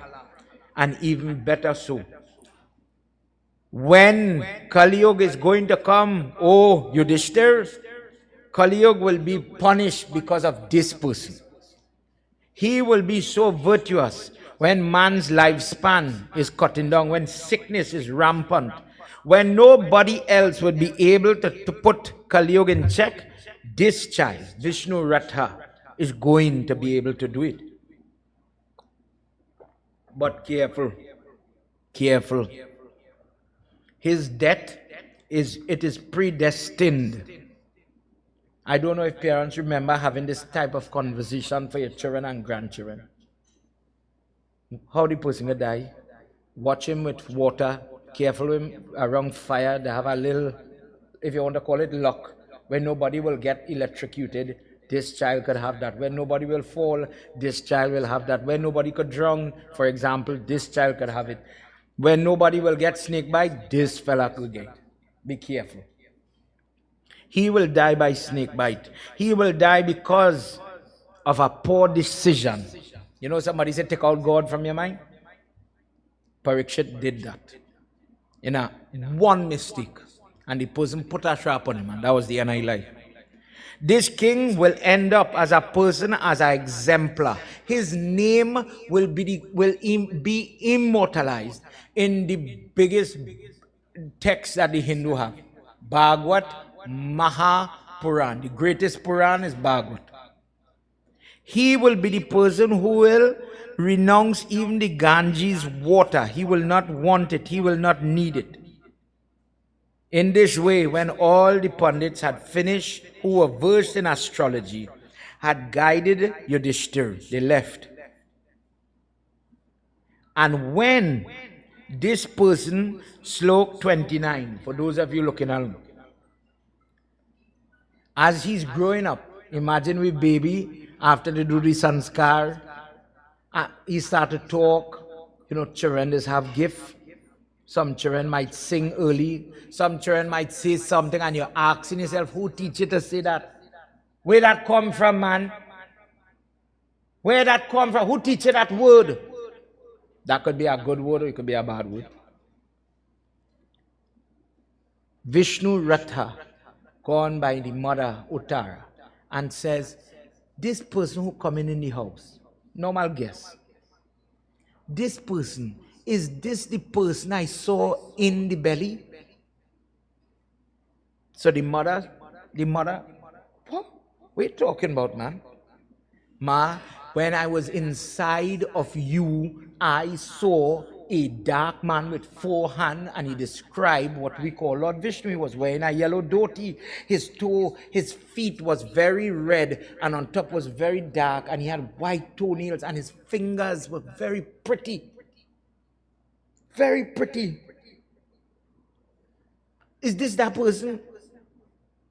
Speaker 1: and even better so. When Kali Yuga is going to come, oh Yudhishthir, Kali Yuga will be punished because of this person. He will be so virtuous when man's lifespan is cutting down, when sickness is rampant, when nobody else would be able to put Kali Yuga in check. This child, Vishnu Ratha, is going to be able to do it. But careful, careful. His death is predestined. I don't know if parents remember having this type of conversation for your children and grandchildren. How the person will die? Watch him with water, careful with him around fire. They have a little, if you want to call it, luck, where nobody will get electrocuted. This child could have that. When nobody will fall, this child will have that. When nobody could drown, for example, this child could have it. When nobody will get snake bite, this fella could get. Be careful. He will die by snake bite. He will die because of a poor decision. You know, somebody said, take out God from your mind. Parikshit did that. In a one mistake. And the person put a trap on him, and that was the end of his life. This king will end up as a person, as an exemplar. His name will be immortalized in the biggest text that the Hindu have. Bhagwat, Maha, Puran. The greatest Puran is Bhagavad. He will be the person who will renounce even the Ganges water. He will not want it. He will not need it. In this way, when all the pundits had finished, who were versed in astrology, had guided Yudhishthira, they left. And when this person, Slok 29, for those of you looking at him, as he's growing up, imagine with baby, after they do the sanskar, he started to talk. You know, children just have gift. Some children might sing early. Some children might say something and you're asking yourself, who teach you to say that? Where that come from, man? Where that come from? Who teach you that word? That could be a good word or it could be a bad word. Vishnu Ratha, gone by the mother Uttara, and says, this person who coming in the house, normal guess, this person, is this the person I saw in the belly? So the mother, what are you talking about, man? Ma, when I was inside of you, I saw a dark man with 4 hands, and he described what we call Lord Vishnu. He was wearing a yellow dhoti. His feet was very red, and on top was very dark, and he had white toenails, and his fingers were very pretty. Very pretty. Is this that person?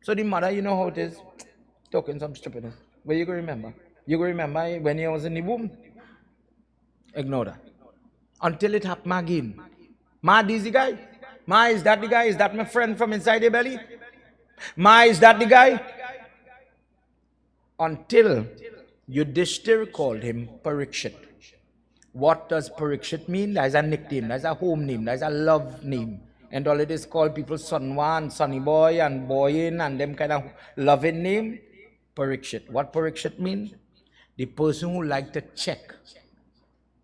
Speaker 1: So the mother, you know how it is, talking some stupidness. But you go remember. You go remember when he was in the womb. Ignore that. Until it happened again. Ma, this the guy? Ma, is that the guy? Is that my friend from inside the belly? Ma, is that the guy? Until Yudhishthira called him Parikshit. What does Parikshit mean? That's a nickname, that's a home name, that's a love name. And all it is called people Sonwa and Sonny Boy and Boyin and them kind of loving name. Parikshit. What Parikshit mean? The person who like to check.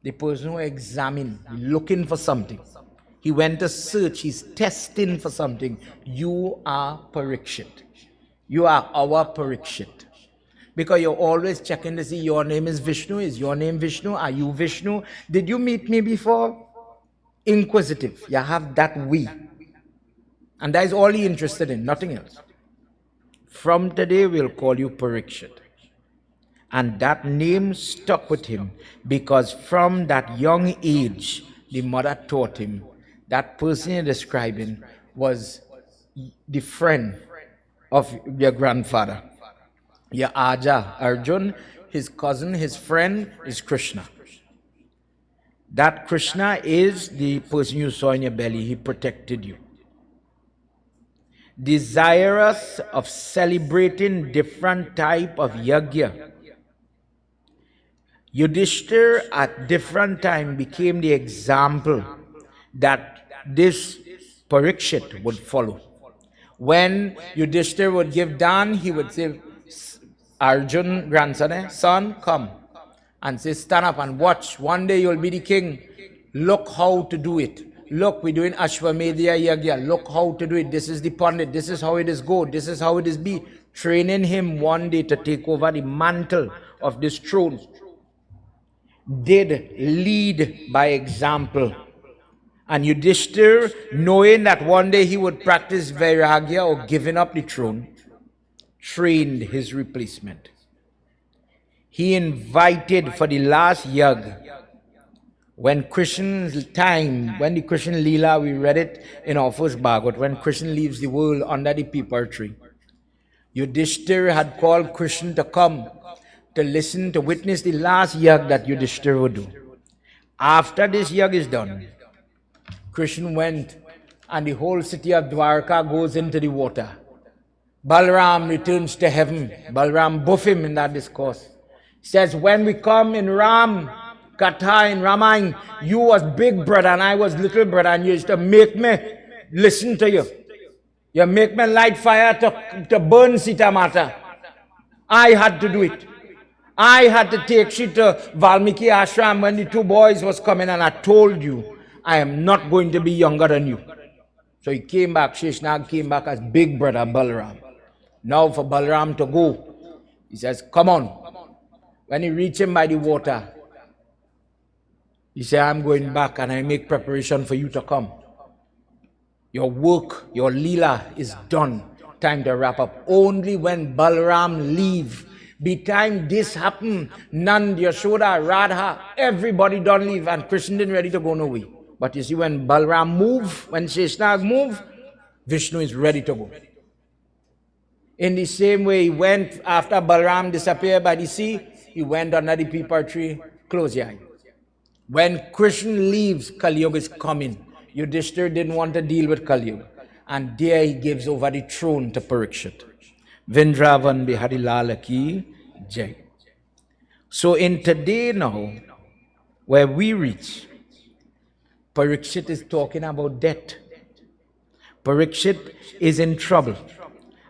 Speaker 1: The person who examine, looking for something. He went to search, he's testing for something. You are Parikshit. You are our Parikshit. Because you're always checking to see your name is Vishnu. Is your name Vishnu? Are you Vishnu? Did you meet me before? Inquisitive. You have that we. And that is all you're interested in, nothing else. From today, we'll call you Parikshit. And that name stuck with him because from that young age, the mother taught him that person you're describing was the friend of your grandfather. Your Aja, Arjun, his cousin, his friend is Krsna. That Krsna is the person you saw in your belly. He protected you. Desirous of celebrating different type of yagya, Yudhishthira at different time became the example that this Parikshit would follow. When Yudhishthira would give dan, he would say, Arjun, grandson, son, come. And say, stand up and watch. One day you'll be the king. Look how to do it. Look, we're doing Ashwamedhya Yagya. Look how to do it. This is the Pandit. This is how it is go. This is how it is be. Training him one day to take over the mantle of this throne. Did lead by example. And Yudhishthira, knowing that one day he would practice Vairagya or giving up the throne, trained his replacement. He invited for the last yag. When Krishna's time, when the Krishna Leela, we read it in our first Bhagavad, when Krishna leaves the world under the peepal tree, Yudhishthira had called Krishna to come, to listen, to witness the last yag that Yudhishthira would do. After this yag is done, Krishna went and the whole city of Dwarka goes into the water. Balram returns to heaven. Balram buff him in that discourse. Says, when we come in Ram, Katha in Ramayana, you was big brother and I was little brother, and you used to make me listen to you. You make me light fire to burn Sita Mata. I had to do it. I had to take she to Valmiki Ashram when the 2 boys was coming, and I told you, I am not going to be younger than you. So he came back, Sheshnag came back as big brother Balaram. Now for Balaram to go, he says, come on. When he reached him by the water, he said, I'm going back and I make preparation for you to come. Your work, your lila is done. Time to wrap up. Only when Balaram leave, by time this happen, Nand, Yashoda, Radha, everybody don't leave, and Krishna didn't ready to go no way. But you see, when Balaram move, when Sheshnag move, Vishnu is ready to go. In the same way, he went after Balaram disappeared by the sea, he went under the peepal tree, close your eye. When Krishna leaves, Kali Yuga is coming. Yudhishthira didn't want to deal with Kali Yuga. And there he gives over the throne to Parikshit. Vrindavan Bihari Lal Ki Jai. So in today now, where we reach, Parikshit is talking about death. Parikshit is in trouble.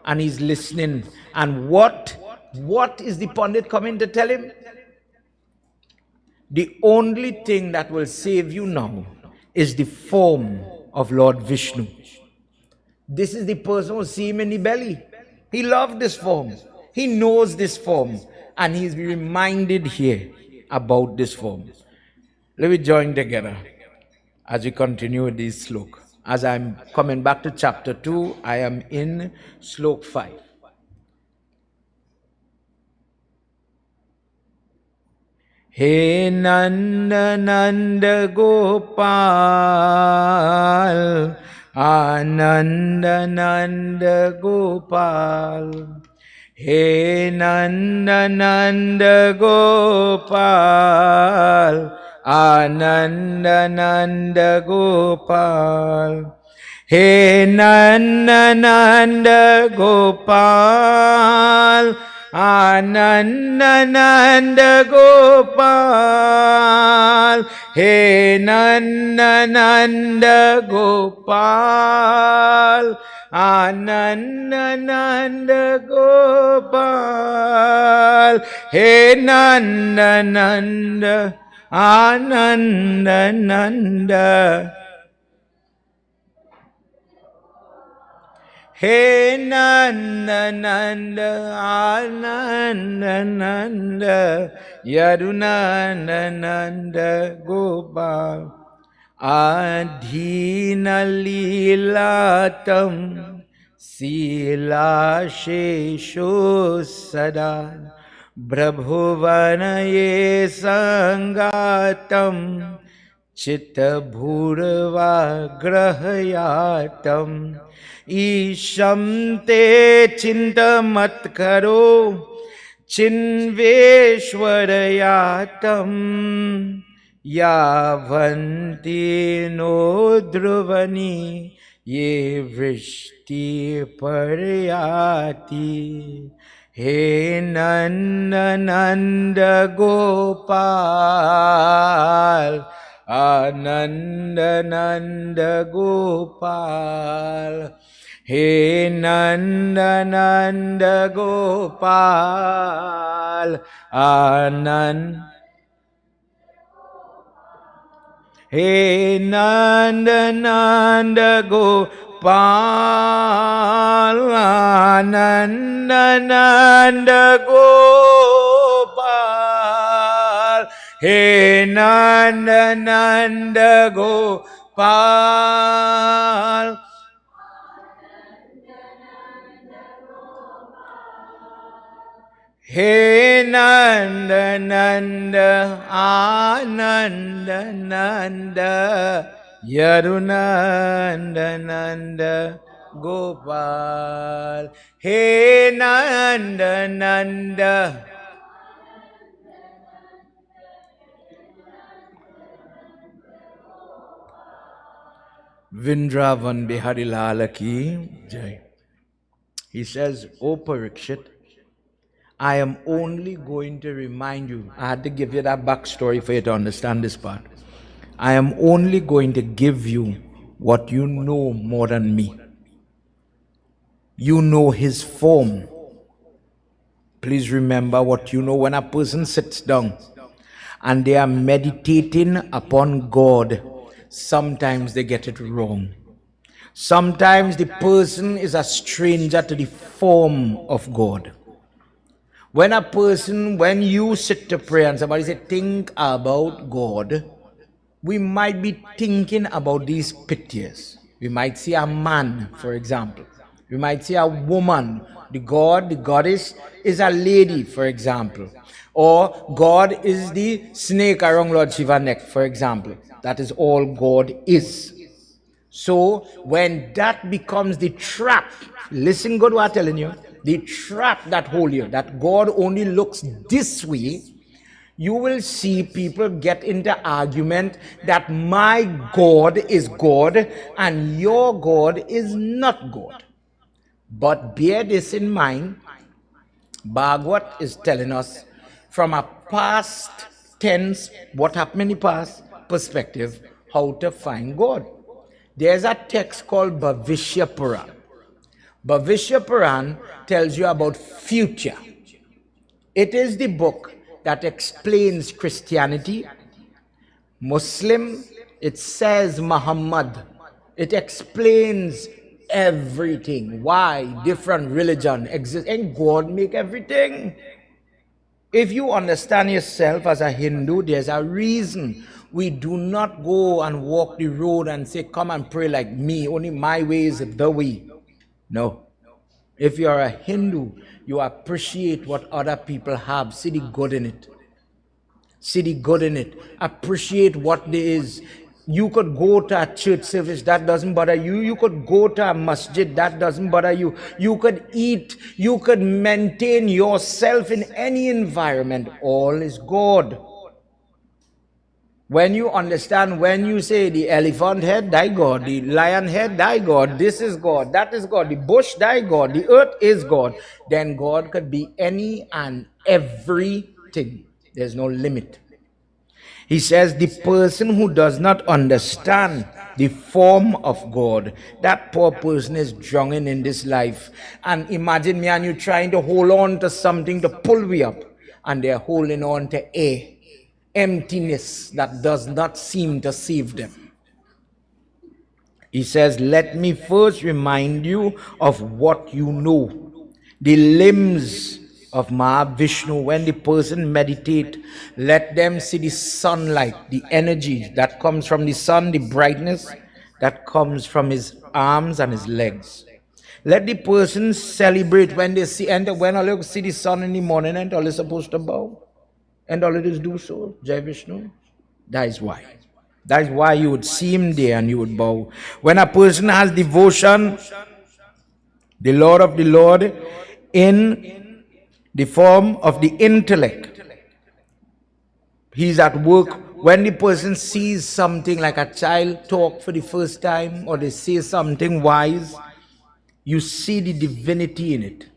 Speaker 1: And he's listening. And what is the Pandit coming to tell him? The only thing that will save you now is the form of Lord Vishnu. This is the person who see him in the belly. He loved this form. He knows this form. And he's reminded here about this form. Let me join together as we continue with this slok. As I'm coming back to chapter 2, I am in slok 5. He Nanda Nanda Gopal, Ananda Nanda Gopal. He Nanda Nanda Gopal, Ananda Nanda Gopal. He Nanda Nanda Gopal, Ananda Nanda Gopal. He Nanda Nanda Gopal, Ananda Nanda Gopal. He Nanda Nanda, Ananda Nanda. He Nanda Nanda, Ananda Nanda, Yadunanda Nanda Gopal. Adhina Lilatam, Sila Shesho Sada, Brabhuvanaye Sangatam, Chitta Bhurva Grahayatam. Isham te chinta mat karo, chinveshwarayatam. Yavanti no druvani, ye vrishti paryati. He Nanda Nanda Gopal, Ananda Nanda Gopal. He Nanda Nanda Gopal, Ananda. He Nanda Nanda Gopal, Ananda Nanda Gopal. He Nanda Nanda Gopal. He Nanda Nanda, Ananda Nanda, Yadunanda Nanda Gopal. He Nanda Nanda. Vrindavan Bihari Lal Ki Jai. He says, O Parikshit, I am only going to remind you. I had to give you that backstory for you to understand this part. I am only going to give you what you know more than me. You know his form. Please remember what you know. When a person sits down and they are meditating upon God, sometimes they get it wrong. Sometimes the person is a stranger to the form of God. When you sit to pray and somebody say, think about God, we might be thinking about these pictures. We might see a man, for example. We might see a woman. The goddess is a lady, for example. Or God is the snake around Lord Shiva's neck, for example. That is all God is. So when that becomes the trap, listen good what I'm telling you, the trap that hold you, that God only looks this way, you will see people get into argument that my God is God and your God is not God. But bear this in mind, Bhagwat is telling us from a past tense, what happened in the past perspective, how to find God. There's a text called Bhavishya Puran. Bhavishya Puran tells you about future. It is the book that explains Christianity, Muslim, it says Muhammad. It explains everything. Why different religion exist and God make everything. If you understand yourself as a Hindu, there's a reason we do not go and walk the road and say, come and pray like me, only my way is the way. No. If you're a Hindu, you appreciate what other people have. See the good in it. See the good in it. Appreciate what there is. You could go to a church service, that doesn't bother you. You could go to a masjid, that doesn't bother you. You could eat, you could maintain yourself in any environment. All is God. When you understand, when you say the elephant head, thy God, the lion head, thy God, this is God, that is God, the bush, thy God, the earth is God, then God could be any and everything. There's no limit. He says the person who does not understand the form of God, that poor person is drowning in this life. And imagine me and you trying to hold on to something to pull me up, and they're holding on to air, emptiness that does not seem to save them. He says, let me first remind you of what you know. The limbs of Mahavishnu, when the person meditate, let them see the sunlight, the energy that comes from the sun, the brightness that comes from his arms and his legs. Let the person celebrate when they see, and when all see the sun in the morning, and all is supposed to bow, and all it is do so, Jai Vishnu. That is why. That is why you would see him there and you would bow. When a person has devotion, the Lord of the Lord, in the form of the intellect, he's at work. When the person sees something like a child talk for the first time, or they say something wise, you see the divinity in it.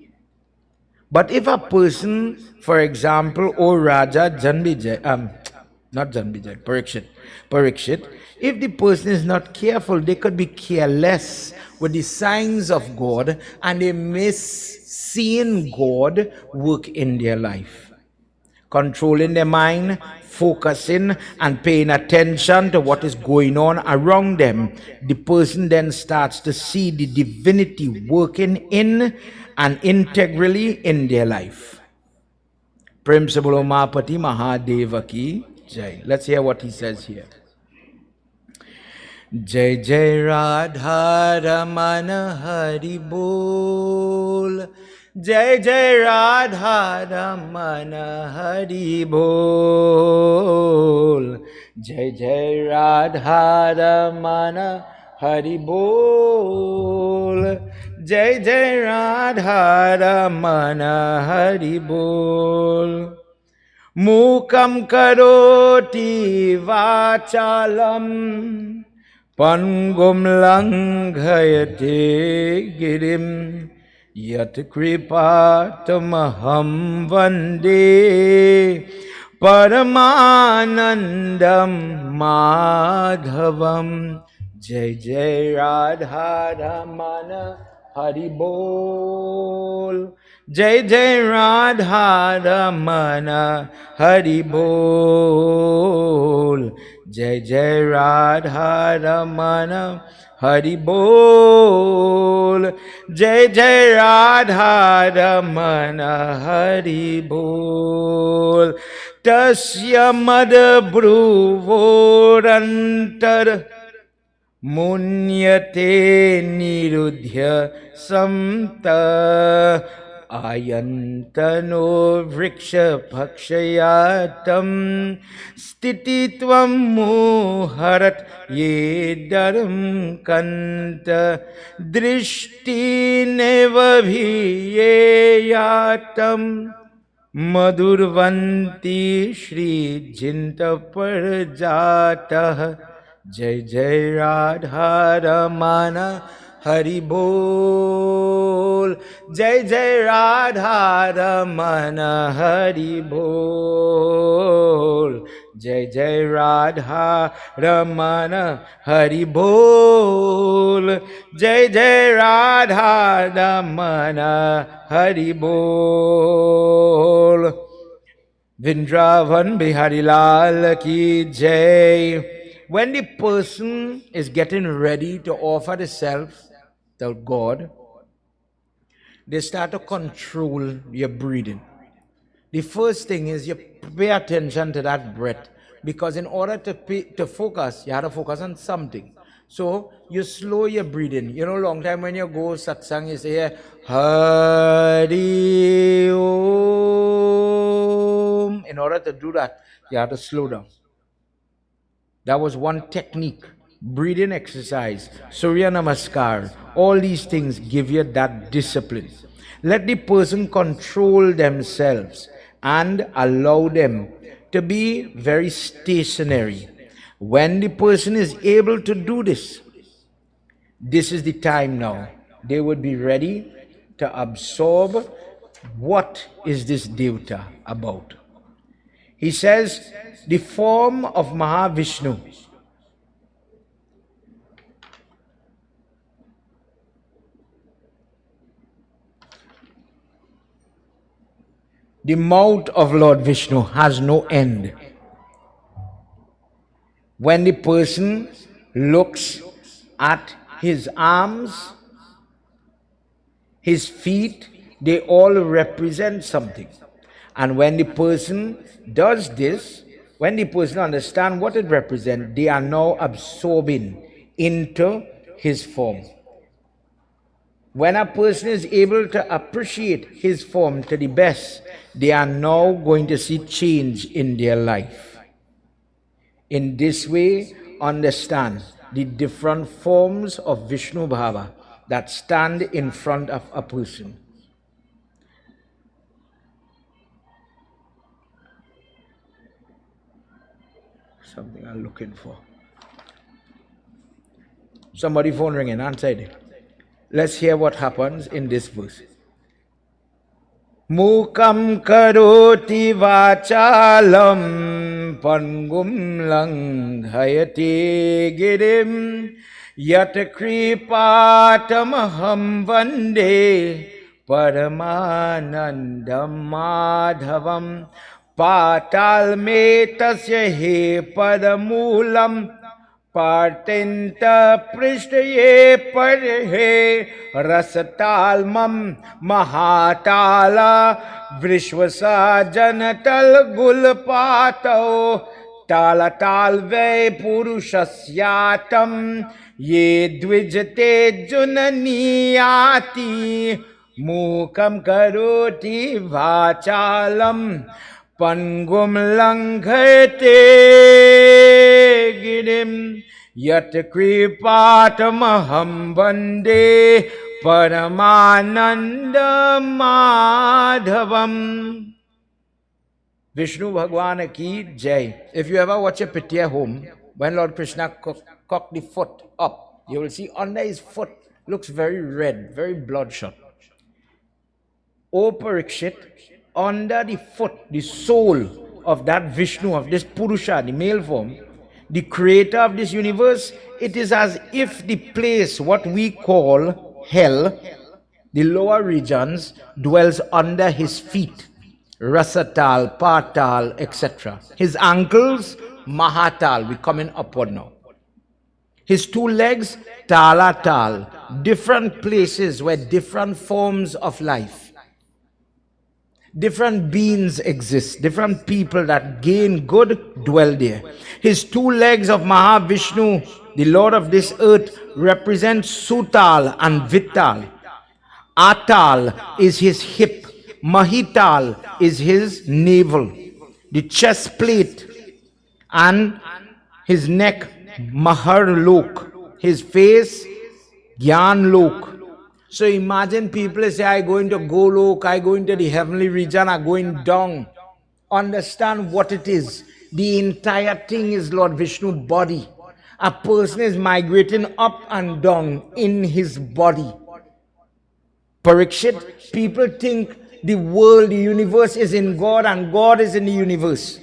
Speaker 1: But if a person, for example, O Raja Parikshit, if the person is not careful, they could be careless with the signs of God and they miss seeing God work in their life. Controlling their mind, focusing and paying attention to what is going on around them, the person then starts to see the divinity working in and integrally in their life. Prem se bolo Mahapati Mahadeva ki Jai. Let's hear what he says here. Jai Jai Radha Ramana Hari Bol. Jai Jai Radha Ramana Hari Bol. Jai Jai Radha Ramana Hari Bol. Jai Jai Radha Ramana Hari Bol. Mukam karoti vachalam Pangum langhayate girim Yat kripatamaham vande Paramanandam madhavam. Jai Jai Radha Ramana Hari Bol. Jai Jai Radha Ramana Hari Bol. Jai Jai Radha Ramana Hari Bol. Jai Jai Radha Ramana Hari Bol. Tasya Mada Bhruvorantar Munyate Nirudhya Samta Ayantano Vriksha Pakshayatam Stititvam Muharat Yedaram Kanta Drishti Neva Bhiyeyatam Madhurvanti Shri Jinta Parjatah. Jai Jai Radha Ramana Hari Bol. Jai Jai Radha Ramana Hari Bol. Jai Jai Radha Ramana Hari Bol. Jai Jai Radha Ramana Hari Bol. Vrindavan Bihari Lal Ki Jai. When the person is getting ready to offer the self to God, they start to control your breathing. The first thing is you pay attention to that breath, because in order to focus, you have to focus on something. So you slow your breathing. You know, long time when you go satsang, you say Hari Om. In order to do that, you have to slow down. That was one technique. Breathing exercise, Surya Namaskar, all these things give you that discipline. Let the person control themselves and allow them to be very stationary. When the person is able to do this, this is the time now. They would be ready to absorb what is this Devta about. He says, the form of Mahavishnu the mouth of Lord Vishnu has no end. When the person looks at his arms, his feet, they all represent something. And when the person does this, when the person understands what it represents, they are now absorbing into his form. When a person is able to appreciate his form to the best, they are now going to see change in their life. In this way, understand the different forms of Vishnu Bhava that stand in front of a person. Something I'm looking for. Somebody phone ringing, answer it. Let's hear what happens in this verse. Mukam karoti vachalam pangum langhayate girim yat kripatamaham vande paramanandam madhavam patal me tasya he padamulam Partenta prishtaye parhe rasatalmam mahatala vrishvasa janatal gulpato talatalve purushasyatam ye dvijate junaniyati mukam karoti vachalam Pangum langhate girim yat kripatamaham vande paramananda madhavam. Vishnu Bhagwan ki jai. If you ever watch a picture home, when Lord Krishna cocked the foot up, you will see under his foot looks very red, very bloodshot. O Parikshit, under the foot, the soul of that Vishnu, of this Purusha, the male form, the creator of this universe, it is as if the place, what we call hell, the lower regions, dwells under his feet, Rasatal, Patal, etc. His ankles, Mahatal, we're coming upward now. His two legs, Talatal, different places where different forms of life, different beings exist, different people that gain good dwell there. His two legs of Mahavishnu, the Lord of this earth, represent Sutal and Vittal. Atal is his hip, Mahital is his navel, the chest plate, and his neck, Maharlok, his face, Gyanlok. So imagine people say, I go into Golok, I go into the heavenly region, I go in down. Understand what it is. The entire thing is Lord Vishnu's body. A person is migrating up and down in his body. Parikshit, people think the world, the universe is in God and God is in the universe.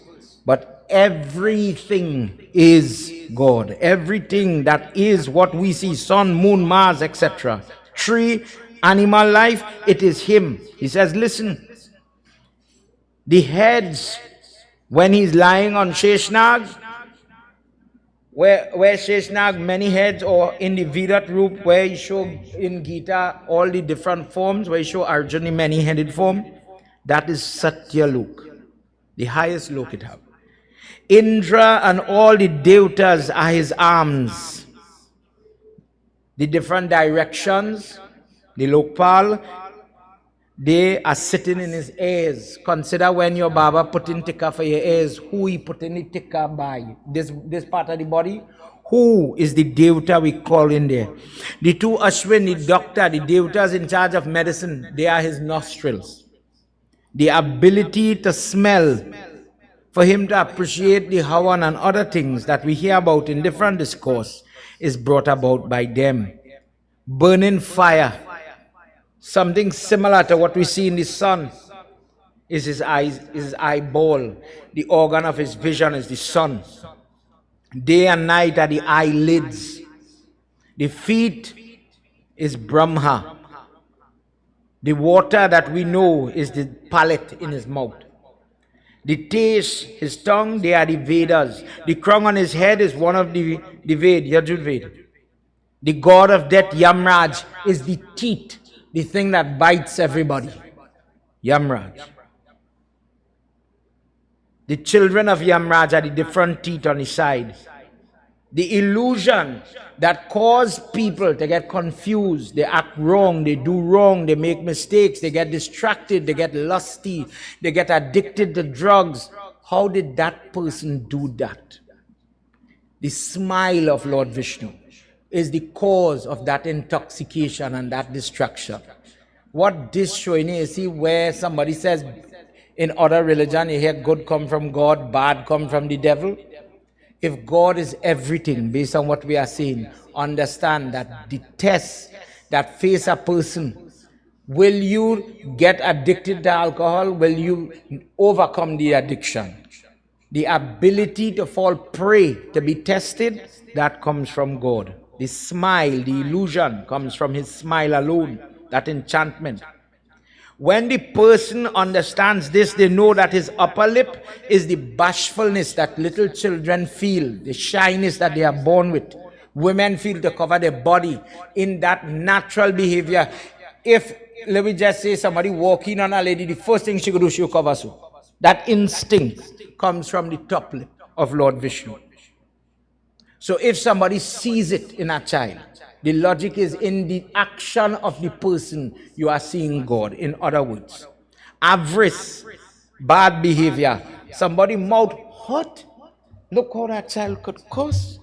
Speaker 1: But everything is God. Everything that is what we see, sun, moon, Mars, etc. Tree, animal life, it is Him. He says, listen, the heads, when he's lying on Sheshnag, where Sheshnag, many heads, or in the Virat Roop, where he show in Gita all the different forms, where he show Arjuna many-headed form, that is Satya Lok, the highest Lok it have. Indra and all the Devtas are his arms. The different directions, the Lokpal, they are sitting in his ears. Consider when your Baba put in tikka for your ears, who he put in the tikka by. This part of the body, who is the Devta we call in there. The two Ashwin, the doctor, the Devtas in charge of medicine, they are his nostrils. The ability to smell, for him to appreciate the Havan and other things that we hear about in different discourse, is brought about by them. Burning fire, something similar to what we see in the sun, is his eyes, his eyeball. The organ of his vision is the sun. Day and night are the eyelids. The feet is Brahma. The water that we know is the palate in his mouth. The taste, his tongue, they are the Vedas. The crown on his head is one of the Ved, Yajur Ved. The god of death, Yamraj, is the teeth, the thing that bites everybody. Yamraj. The children of Yamraj are the different teeth on his side. The illusion that cause people to get confused, they act wrong, they do wrong, they make mistakes, they get distracted, they get lusty, they get addicted to drugs. How did that person do that? The smile of Lord Vishnu is the cause of that intoxication and that distraction. What this showing is, see where somebody says in other religion, you hear good come from God, bad come from the devil. If God is everything, based on what we are saying, understand that the tests that face a person, will you get addicted to alcohol? Will you overcome the addiction? The ability to fall prey, to be tested, that comes from God. The smile, the illusion comes from his smile alone, that enchantment. When the person understands this, they know that his upper lip is the bashfulness that little children feel, the shyness that they are born with. Women feel to cover their body in that natural behavior. If, let me just say, somebody walking on a lady, the first thing she could do, she'll cover so. That instinct comes from the top lip of Lord Vishnu. So if somebody sees it in a child, the logic is in the action of the person you are seeing God. In other words, avarice, bad behavior, somebody mouth hot, look how that child could curse.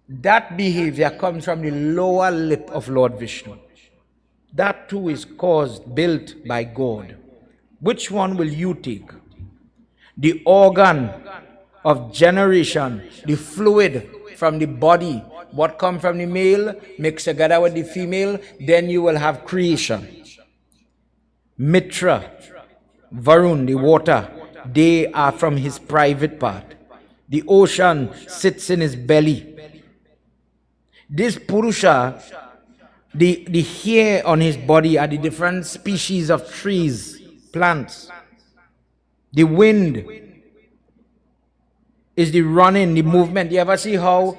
Speaker 1: That behavior comes from the lower lip of Lord Vishnu. That too is caused, built by God. Which one will you take? The organ of generation, the fluid from the body, what comes from the male, mix together with the female, then you will have creation. Mitra, Varun, the water, they are from his private part. The ocean sits in his belly. This Purusha, the hair on his body are the different species of trees, plants. The wind is the running, the movement. You ever see how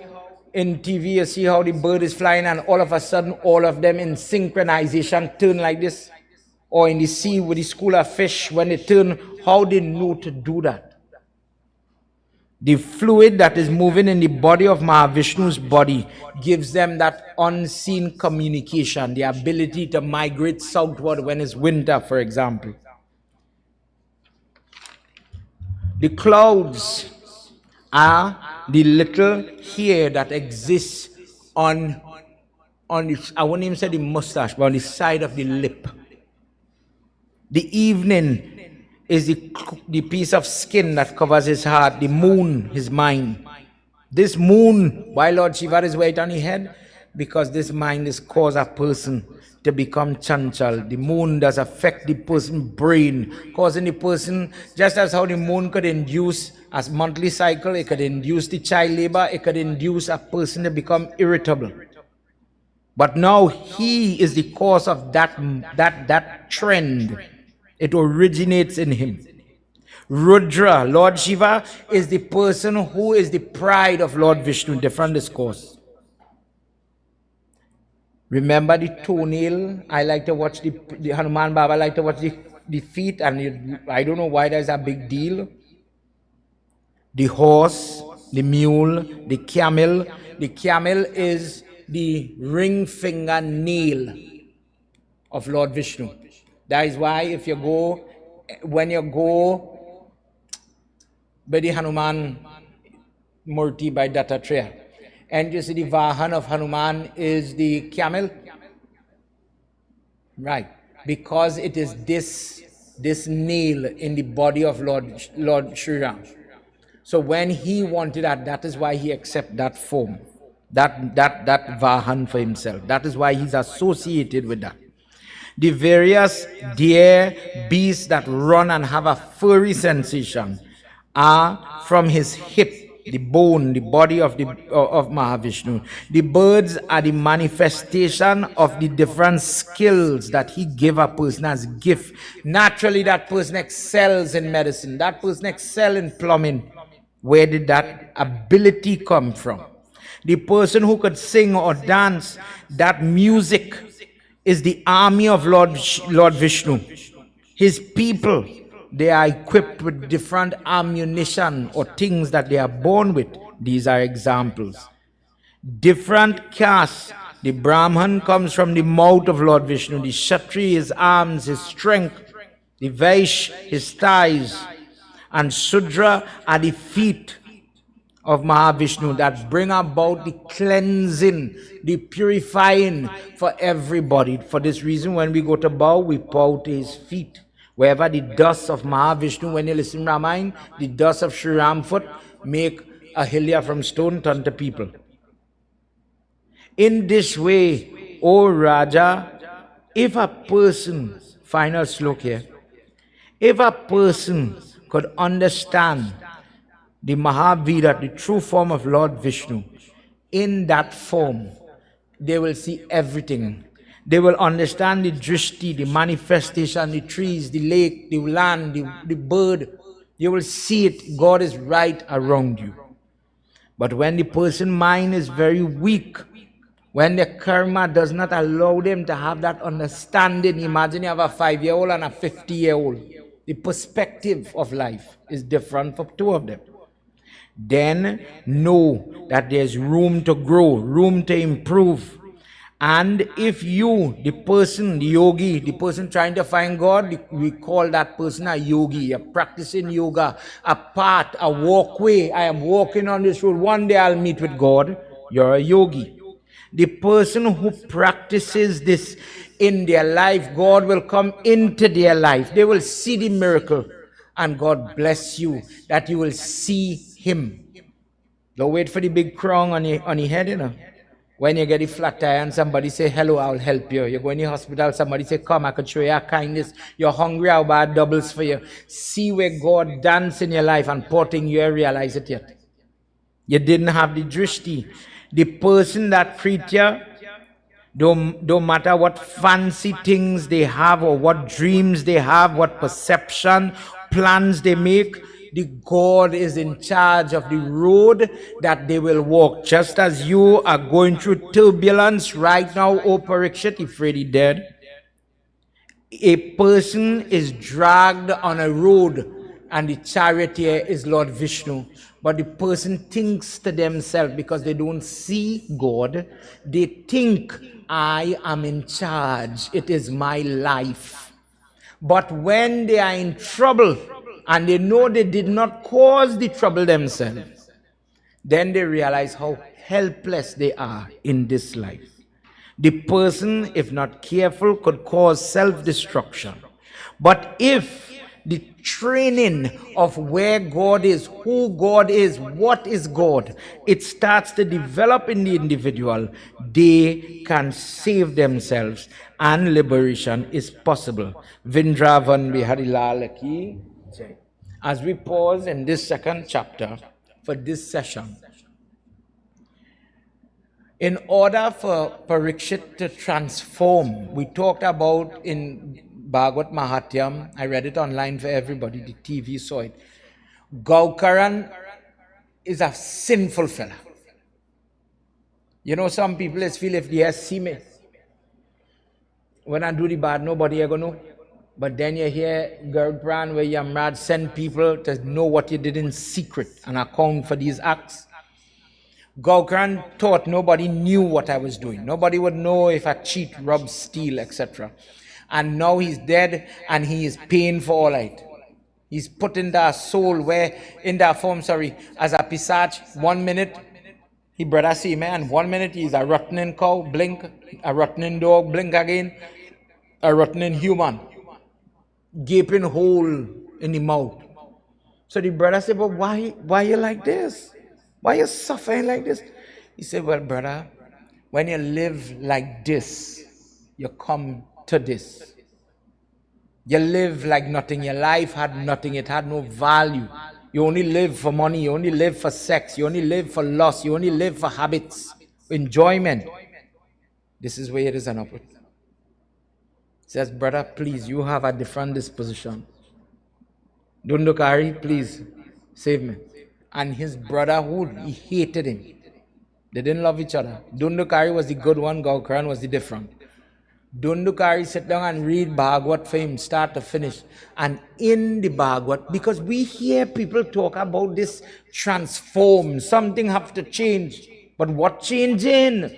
Speaker 1: in TV you see how the bird is flying and all of a sudden all of them in synchronization turn like this? Or in the sea with the school of fish, when they turn, how they know to do that? The fluid that is moving in the body of Mahavishnu's body gives them that unseen communication, the ability to migrate southward when it's winter, for example. The clouds are the little hair that exists on the, I wouldn't even say the mustache, but on the side of the lip. The evening is the piece of skin that covers his heart, the moon, his mind. This moon, why Lord Shiva is weight on his head? Because this mind is cause a person to become chanchal. The moon does affect the person's brain, causing the person, just as how the moon could induce as monthly cycle, it could induce the child labor, it could induce a person to become irritable. But now he is the cause of that trend. It originates in him. Rudra, Lord Shiva, is the person who is the pride of Lord Vishnu, different discourse. Remember the toenail? I like to watch the Hanuman Baba, like to watch the feet, and I don't know why there's a big deal. The horse, the mule, the camel. The camel is the ring finger nail of Lord Vishnu. That is why if you go, when you go by the Hanuman Murti by Dattatreya, and you see the Vahan of Hanuman is the camel, right? Because it is this nail in the body of Lord Sri Ram. So when he wanted that is why he accepted that form, that Vahan for himself. That is why he's associated with that. The various deer, beasts that run and have a furry sensation are from his hip, the bone, the body of Mahavishnu. The birds are the manifestation of the different skills that he gave a person as gift. Naturally, that person excels in medicine. That person excels in plumbing. Where did that ability come from? The person who could sing or dance, that music is the army of Lord Vishnu. His people, they are equipped with different ammunition or things that they are born with. These are examples. Different castes. The Brahman comes from the mouth of Lord Vishnu. The Kshatriya, his arms, his strength. The Vaishya, his thighs. And Sudra are the feet of Mahavishnu that bring about the cleansing, the purifying for everybody. For this reason, when we go to bow, we bow to his feet. Wherever the dust of Mahavishnu, when you listen to Ramayana, the dust of Sri Ram foot make a hilya from stone turn to people. In this way, O Raja, if a person, final slok here, if a person could understand the Mahavira, the true form of Lord Vishnu, in that form, they will see everything. They will understand the drishti, the manifestation, the trees, the lake, the land, the bird. You will see it. God is right around you. But when the person's mind is very weak, when the karma does not allow them to have that understanding, imagine you have a 5-year-old and a 50-year-old. The perspective of life is different for two of them. Then know that there's room to grow, room to improve. And if you, the person, the yogi, the person trying to find God, we call that person a yogi, a practicing yoga, a path, a walkway. I am walking on this road. One day I'll meet with God. You're a yogi. The person who practices this in their life, God will come into their life. They will see the miracle. And God bless you that you will see him. Don't wait for the big crown on your head, you know. When you get a flat tire and somebody say, hello, I'll help you. You go in the hospital, somebody say, come, I could show you a kindness. You're hungry, I'll buy doubles for you. See where God dance in your life and porting you, realize it yet. You didn't have the drishti. The person that treats you, don't matter what fancy things they have or what dreams they have, what perception plans they make, the God is in charge of the road that they will walk. Just as you are going through turbulence right now, O Parikshit, if really dead, a person is dragged on a road and the charioteer is Lord Vishnu. But the person thinks to themselves, because they don't see God, they think, I am in charge. It is my life. But when they are in trouble and they know they did not cause the trouble themselves, then they realize how helpless they are in this life. The person, if not careful, could cause self-destruction. But if the training of where God is, who God is, what is God, it starts to develop in the individual, they can save themselves and liberation is possible. Vrindavan Bihari Lal ki jai. As we pause in this second chapter for this session, in order for Parikshit to transform, we talked about in Bhagwat Mahatyam, I read it online for everybody, the TV saw it. Gaukaran is a sinful fella. You know, some people just feel if they see me, when I do the bad, nobody ever know. But then you hear Puran where Yamraj send people to know what you did in secret and account for these acts. Gaukaran thought nobody knew what I was doing. Nobody would know if I cheat, rob, steal, etc. And now he's dead and he is paying for all it. He's put in that soul where, in that form, as a pisach, 1 minute, he brother see me, and 1 minute he's a rotten cow, blink, a rotten dog, blink again, a rotten human, gaping hole in the mouth. So the brother said, but why you like this? Why you suffering like this? He said, well, brother, when you live like this, you come to this. You live like nothing. Your life had nothing. It had no value. You only live for money. You only live for sex. You only live for lust. You only live for habits, enjoyment. This is where it is an opposite. He says, brother, please, you have a different disposition. Dundukari, please, save me. And his brotherhood, he hated him. They didn't love each other. Dundukari was the good one, Gaukaran was the different. Dundukari sit down and read Bhagwat for him, start to finish. And in the Bhagwat, because we hear people talk about this transform, something have to change. But what changing?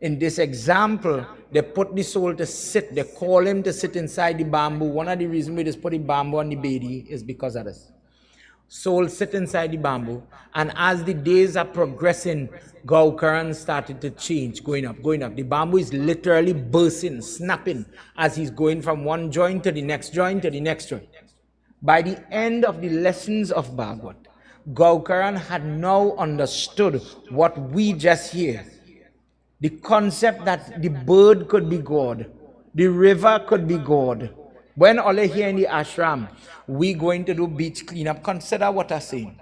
Speaker 1: In this example, they put the soul to sit, they call him to sit inside the bamboo. One of the reasons we just put the bamboo on the baby is because of this. Soul sit inside the bamboo, and as the days are progressing, Gaukaran started to change, going up. The bamboo is literally bursting, snapping, as he's going from one joint to the next joint to the next joint. By the end of the lessons of Bhagwat, Gaukaran had now understood what we just hear. The concept that the bird could be God, the river could be God. When all here in the ashram, we going to do beach cleanup, consider what I'm saying.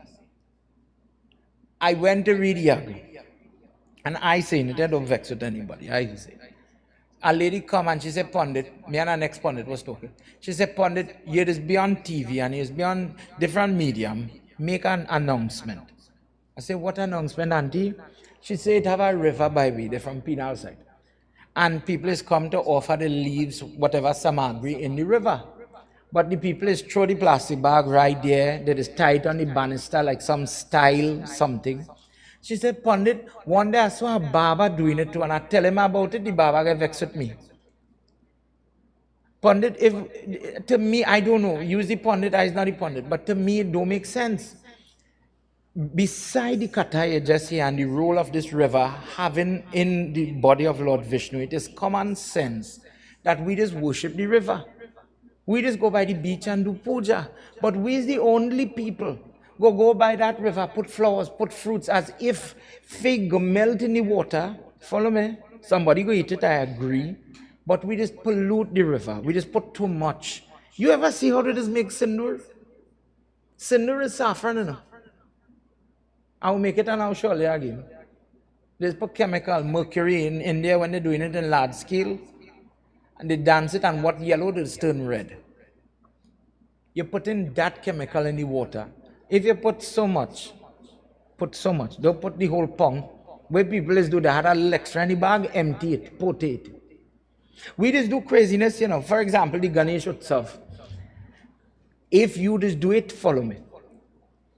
Speaker 1: I went to read Yagna, and I saying it, I don't vex with anybody, I say. A lady come and she said, Pandit, me and our next Pandit was talking. She said, Pandit, you just be on TV and you be on different medium, make an announcement. I said, what announcement, auntie? She said, it have a river by me, they're from Penal side. And people is come to offer the leaves, whatever samagri in the river. But the people is throw the plastic bag right there, that is tied on the banister like some style, something. She said, Pandit, one day I saw a Baba doing it too, and I tell him about it, the Baba get vexed with me. Pandit, if, to me, I don't know, use the Pandit, I is not the Pandit, but to me it don't make sense. Beside the Katha just here and the role of this river having in the body of Lord Vishnu, it is common sense that we just worship the river. We just go by the beach and do puja. But we is the only people go by that river, put flowers, put fruits, as if fig go melt in the water. Follow me? Somebody go eat it, I agree. But we just pollute the river. We just put too much. You ever see how they just make sindoor? Sindoor is saffron, you know. I'll make it and I'll show you again. They put chemical, mercury in India when they're doing it in large scale. And they dance it, and what yellow does turn red. You put in that chemical in the water. If you put so much, don't put the whole pong. What people is do, they had a little extra in the bag, empty it, put it. We just do craziness, you know. For example, the Ganesh Utsav. If you just do it, follow me.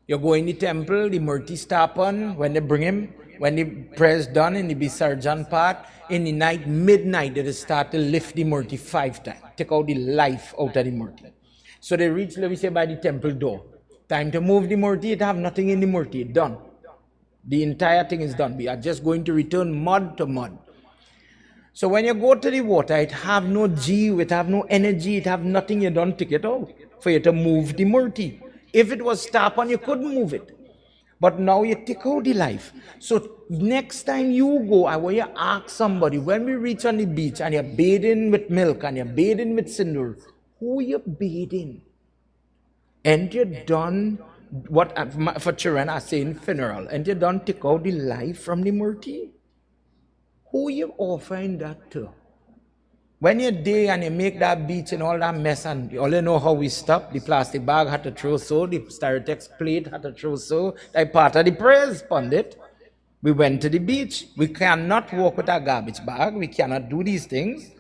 Speaker 1: You go in the temple, the Murti Stapan, when they bring him, when the prayer is done in the Visarjan part, in the night, midnight, they start to lift the Murti 5 times. Take out the life out of the Murti. So they reach, let me say, by the temple door. Time to move the Murti, it have nothing in the Murti, it's done. The entire thing is done. We are just going to return mud to mud. So when you go to the water, it have no G, it have no energy, it have nothing, you don't take it out for you to move the Murti. If it was Stapan, you couldn't move it. But now you take out the life. So next time you go, I want you to ask somebody, when we reach on the beach and you're bathing with milk and you're bathing with sindoor, who you bathing? And you're done, what for children I say in funeral, and you done take out the life from the Murti? Who you offering that to? When you're there and you make that beach and all that mess, and you only know how we stop, the plastic bag had to throw so, the Styrotex plate had to throw so, that part of the prayers, Pandit. We went to the beach. We cannot walk with a garbage bag. We cannot do these things.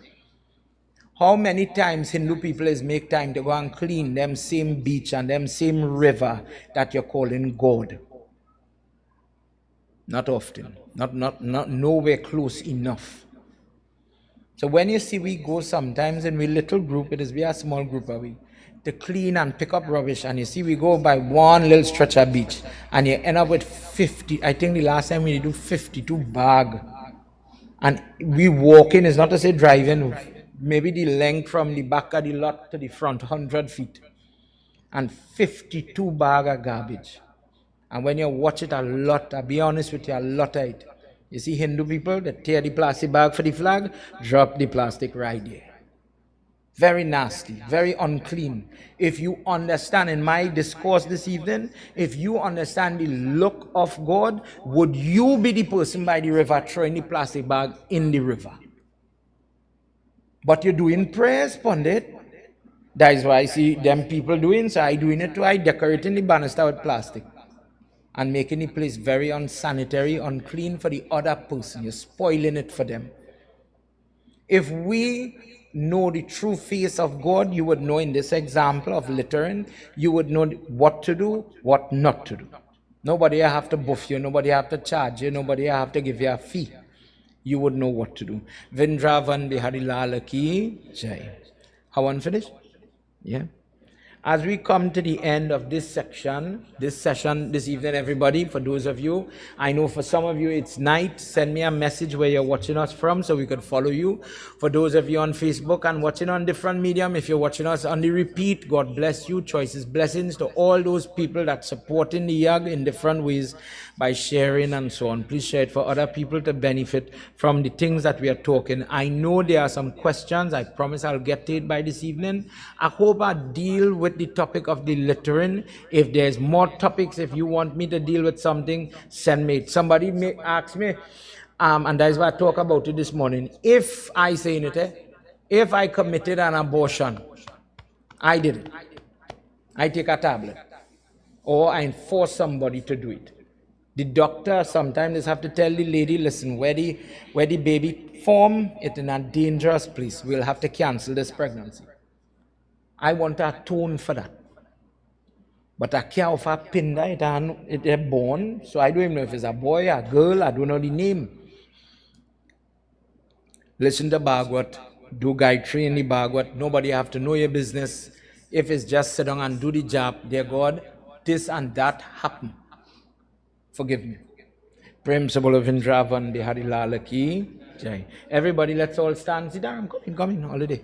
Speaker 1: How many times Hindu people is make time to go and clean them same beach and them same river that you're calling God? Not often. Not nowhere close enough. So when you see we go sometimes in we little group, it is we a small group of we, to clean and pick up rubbish, and you see we go by one little stretch of beach and you end up with 50, I think the last time we do 52 bag. And we walking is not to say driving, maybe the length from the back of the lot to the front, 100 feet. And 52 bag of garbage. And when you watch it a lot, I'll be honest with you, a lot of it. You see Hindu people that tear the plastic bag for the flag, drop the plastic right there. Very nasty, very unclean. If you understand in my discourse this evening, if you understand the look of God, would you be the person by the river throwing the plastic bag in the river? But you're doing prayers, Pandit. That is why I see them people doing, so I doing it too. I decorating the banister with plastic and making the place very unsanitary, unclean for the other person. You're spoiling it for them. If we know the true face of God, you would know in this example of littering, you would know what to do, what not to do. Nobody have to buff you, nobody have to charge you, nobody have to give you a fee. You would know what to do. Vrindavan Bihari Lal Ki Jai. How unfinished? Yeah. As we come to the end of this session this evening, everybody, for those of you, I know for some of you it's night, send me a message where you're watching us from so we could follow you. For those of you on Facebook and watching on different medium, if you're watching us on the repeat, God bless you. Choices, blessings to all those people that supporting the Yag in different ways by sharing and so on. Please share it for other people to benefit from the things that we are talking. I know there are some questions. I promise I'll get to it by this evening. I hope I deal with the topic of the littering. If there's more topics, if you want me to deal with something, send me it. Somebody may ask me, and that's why I talk about it this morning. If I say it, if I committed an abortion, I did it. I take a tablet, or I force somebody to do it. The doctor sometimes have to tell the lady, listen, where the baby form, it's in a dangerous place. We'll have to cancel this pregnancy. I want to atone for that. But I can't offer pinda, it's born, so I don't even know if it's a boy, a girl, I don't know the name. Listen to Bhagwat, do Gayatri in the Bhagwat, nobody have to know your business. If it's just sit down and do the job, dear God, this and that happen. Forgive me. Prem Sabolo Vindravan Bihari Lala Ki Jai. Everybody, let's all stand. Sit down, I'm coming holiday.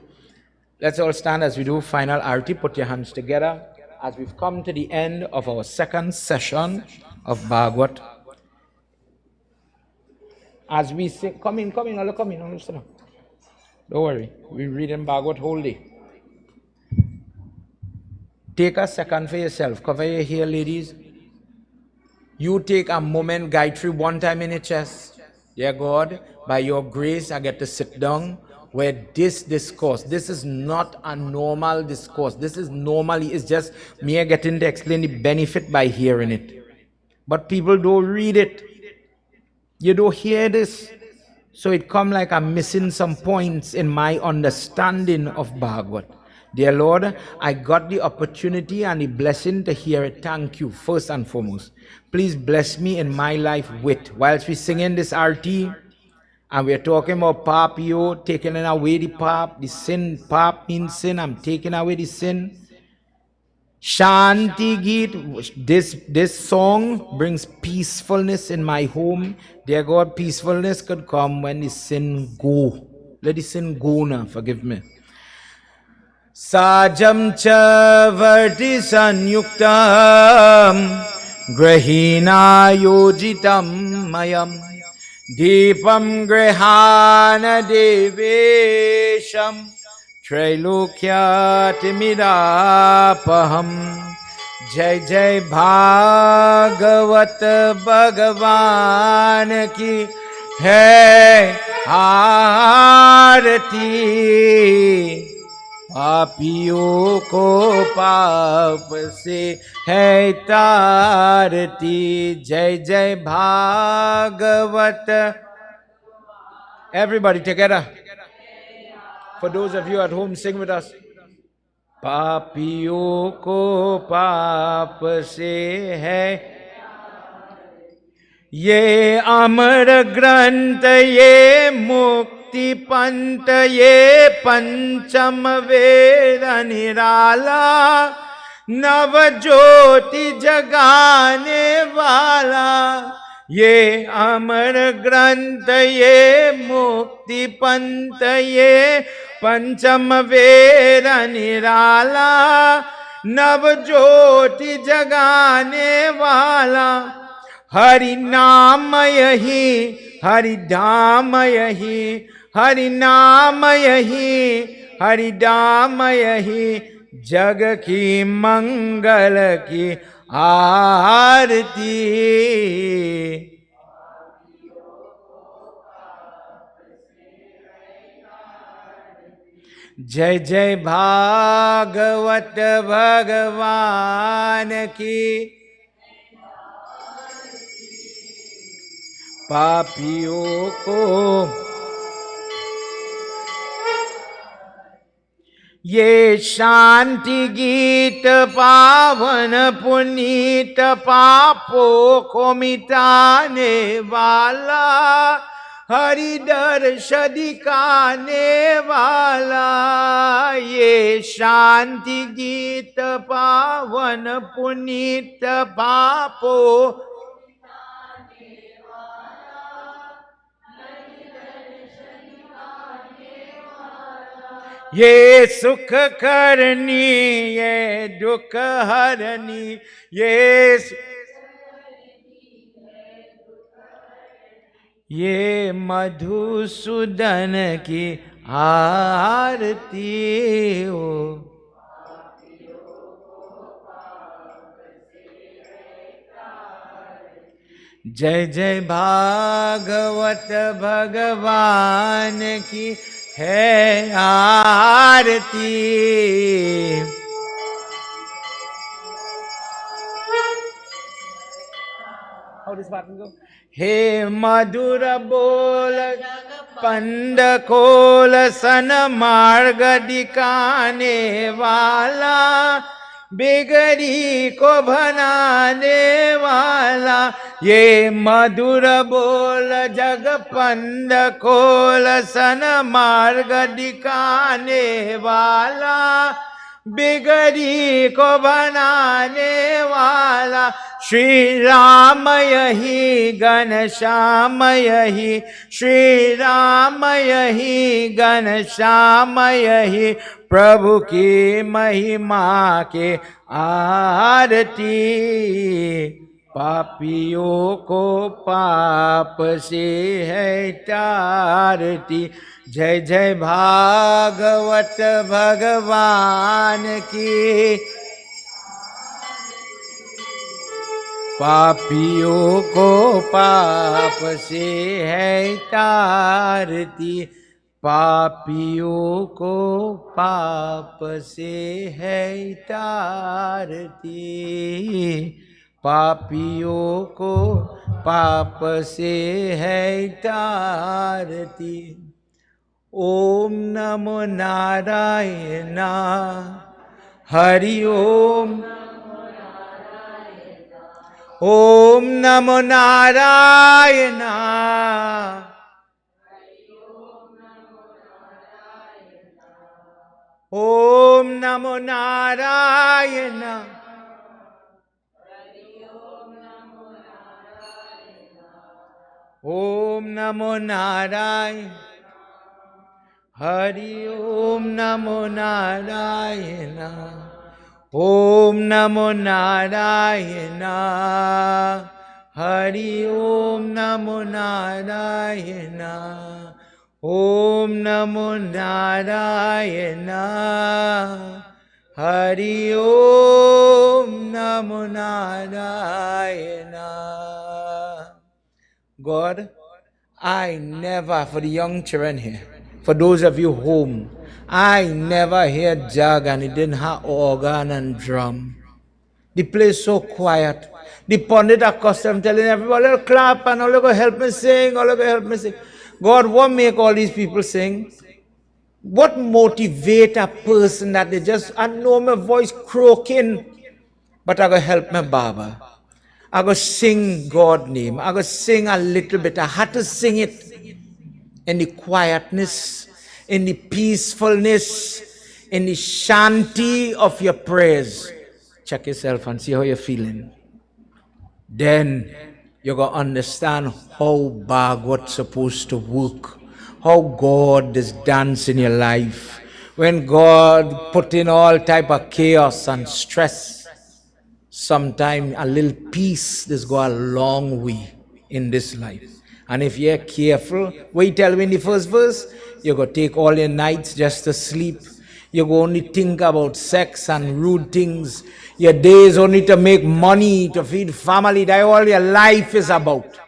Speaker 1: Let's all stand as we do final arti. Put your hands together as we've come to the end of our second session of Bhagwat. As we say, come in, all come in, all sit down. Don't worry, we read in Bhagwat whole day. Take a second for yourself. Cover your hair, ladies. You take a moment, Gayatri, one time in your chest. Dear God, by your grace, I get to sit down where this discourse, this is not a normal discourse. This is normally, it's just me getting to explain the benefit by hearing it. But people don't read it. You don't hear this. So it come like I'm missing some points in my understanding of Bhagavad. Dear Lord, I got the opportunity and the blessing to hear it. Thank you, first and foremost. Please bless me in my life with, whilst we singing this RT, and we're talking about papio, taking away the pap, the sin. Pap means sin. I'm taking away the sin. Shanti Geet, this song brings peacefulness in my home. Dear God, peacefulness could come when the sin go. Let the sin go now, forgive me. Sajam cha varti sanyuktam grahina yojitam mayam deepam grahana devesham Trailokyatimidaapaham. Jai Jai Bhagwat Bhagwan ki hai आरती पापियों को पाप से है तारती जय जय Bhagavat. Everybody together. For those of you at home, sing with us. पापियों को पाप से है ये अमर ग्रंथ, ये मुक्ति पंथ, ये पंचम वेद निराला, नव ज्योति जगाने वाला. ये अमर ग्रंथ, ये मुक्ति पंथ, ये पंचम वेद निराला, नव ज्योति जगाने वाला. हरि नाम यही, हरि धाम यही, हरि नाम यही, हरि धाम यही, जग की मंगल की आरती. जय जय भागवत भगवान की. पापियों को ये शांति गीत पावन पुनीत, पापों को मिटाने वाला, हरि दर्श दिखाने वाला. ये शांति गीत पावन पुनीत, पापों ये सुख करनी, ये दुख हरनी, ये मधुसूदन की आरती हो. जय जय भागवत भगवान की है आरती. How does Bhattan go? हे मधुर बोल पंड खोल सन मार्ग दिखाने वाला, बिगड़ी को बनाने वाला. ये मधुर बोल जग पंड खोल सन मार्ग दिखाने वाला, बिगड़ी को बनाने वाला. श्री राम यही घनश्याम यही, श्री राम यही घनश्याम यही, प्रभु की महिमा के आरती. पापियों को पाप से है तारती. जय जय भागवत भगवान की. पापियों को पाप से है तारती. पापियों को पाप से है तारती, पापियों को पाप से है तारती। ओम नमो नारायण हरि ओम, ओम नमो नारायण, ओम नमो नारायण, ओम नमो नारायण, हरि ओम नमो नारायण, ओम नमो नारायण, हरि ओम नमो नारायण, ओम नमो नारायण, हरि ओम नमो Narayan. God, I never, for the young children here, for those of you home, I never hear jug and it didn't have organ and drum. The place so quiet. The pundit accustomed telling everybody, "Let's clap and all go help me sing, all go help me sing." God, what make all these people sing? What motivate a person that they just, I know my voice croaking, but I go help my Baba. I go sing God's name. I go sing a little bit. I had to sing it in the quietness, in the peacefulness, in the shanty of your prayers. Check yourself and see how you're feeling. Then you're going to understand how Bhagwat's supposed to work, how God is dancing in your life. When God put in all type of chaos and stress, sometimes a little peace this go a long way in this life. And if you're careful, what you tell me in the first verse, you're going to take all your nights just to sleep. You're going to only think about sex and rude things. Your days only to make money, to feed family. That's all your life is about.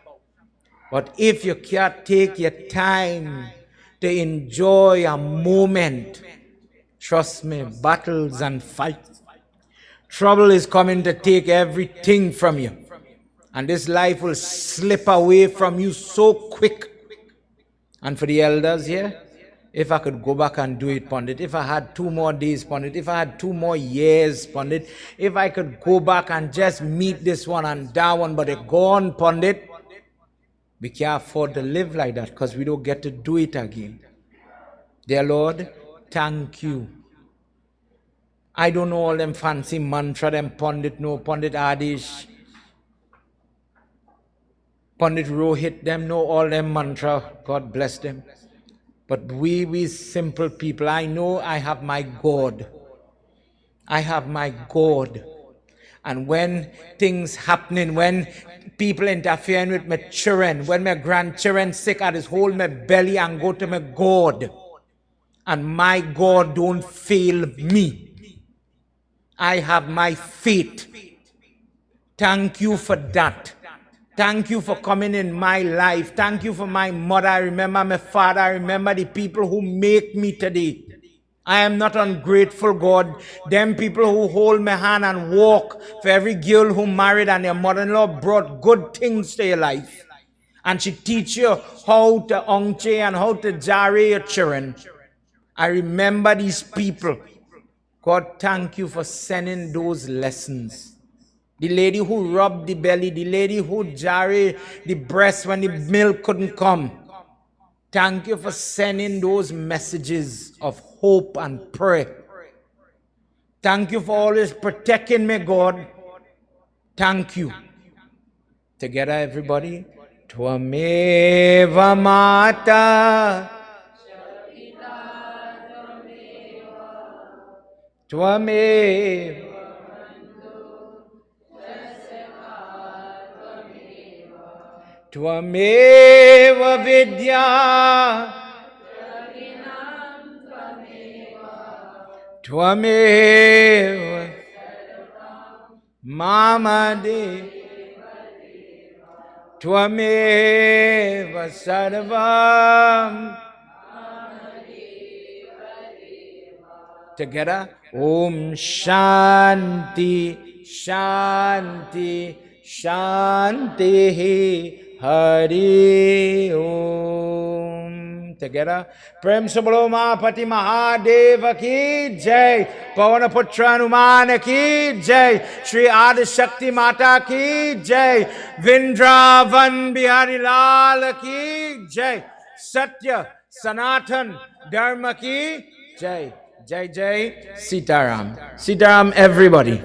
Speaker 1: But if you can't take your time to enjoy a moment, trust me, battles and fights, trouble is coming to take everything from you. And this life will slip away from you so quick. And for the elders here, if I could go back and do it, Pandit, if I had 2 more days, Pandit, if I had 2 more years, Pandit, if I could go back and just meet this one and that one, but they're gone, Pandit, we can't afford to live like that because we don't get to do it again. Dear Lord, thank you. I don't know all them fancy mantra, them Pandit, no Pandit Adish, Pandit Rohit, them know all them mantra, God bless them. But we simple people, I know I have my God. I have my God. And when things happening, when people interfering with my children, when my grandchildren sick, I just hold my belly and go to my God. And my God don't fail me. I have my faith. Thank you for that. Thank you for coming in my life. Thank you for my mother. I remember my father. I remember the people who make me today. I am not ungrateful, God. Them people who hold my hand and walk, for every girl who married and their mother-in-law brought good things to your life. And she teach you how to ongche and how to jare your children. I remember these people. God, thank you for sending those lessons. The lady who rubbed the belly, the lady who jarred the breast when the milk couldn't come. Thank you for sending those messages of hope and prayer. Thank you for always protecting me, God. Thank you. Together, everybody. Tvameva Mata. Tvameva. Tvameva Vidya. Tvameva Mama De. Tvameva Sarvam. Together. Om Shanti, Shanti, Shanti, Hari Om. Together. Prem Sabalo Mahapati Mahadeva ki Jai. Pavanaputra Hanumana ki Jai. Shri Adi Shakti Mata ki Jai. Vrindavan Bihari Lal ki Jai. Satya Sanatan Dharma ki Jai. Jai Jai Sitaram. Sitaram everybody.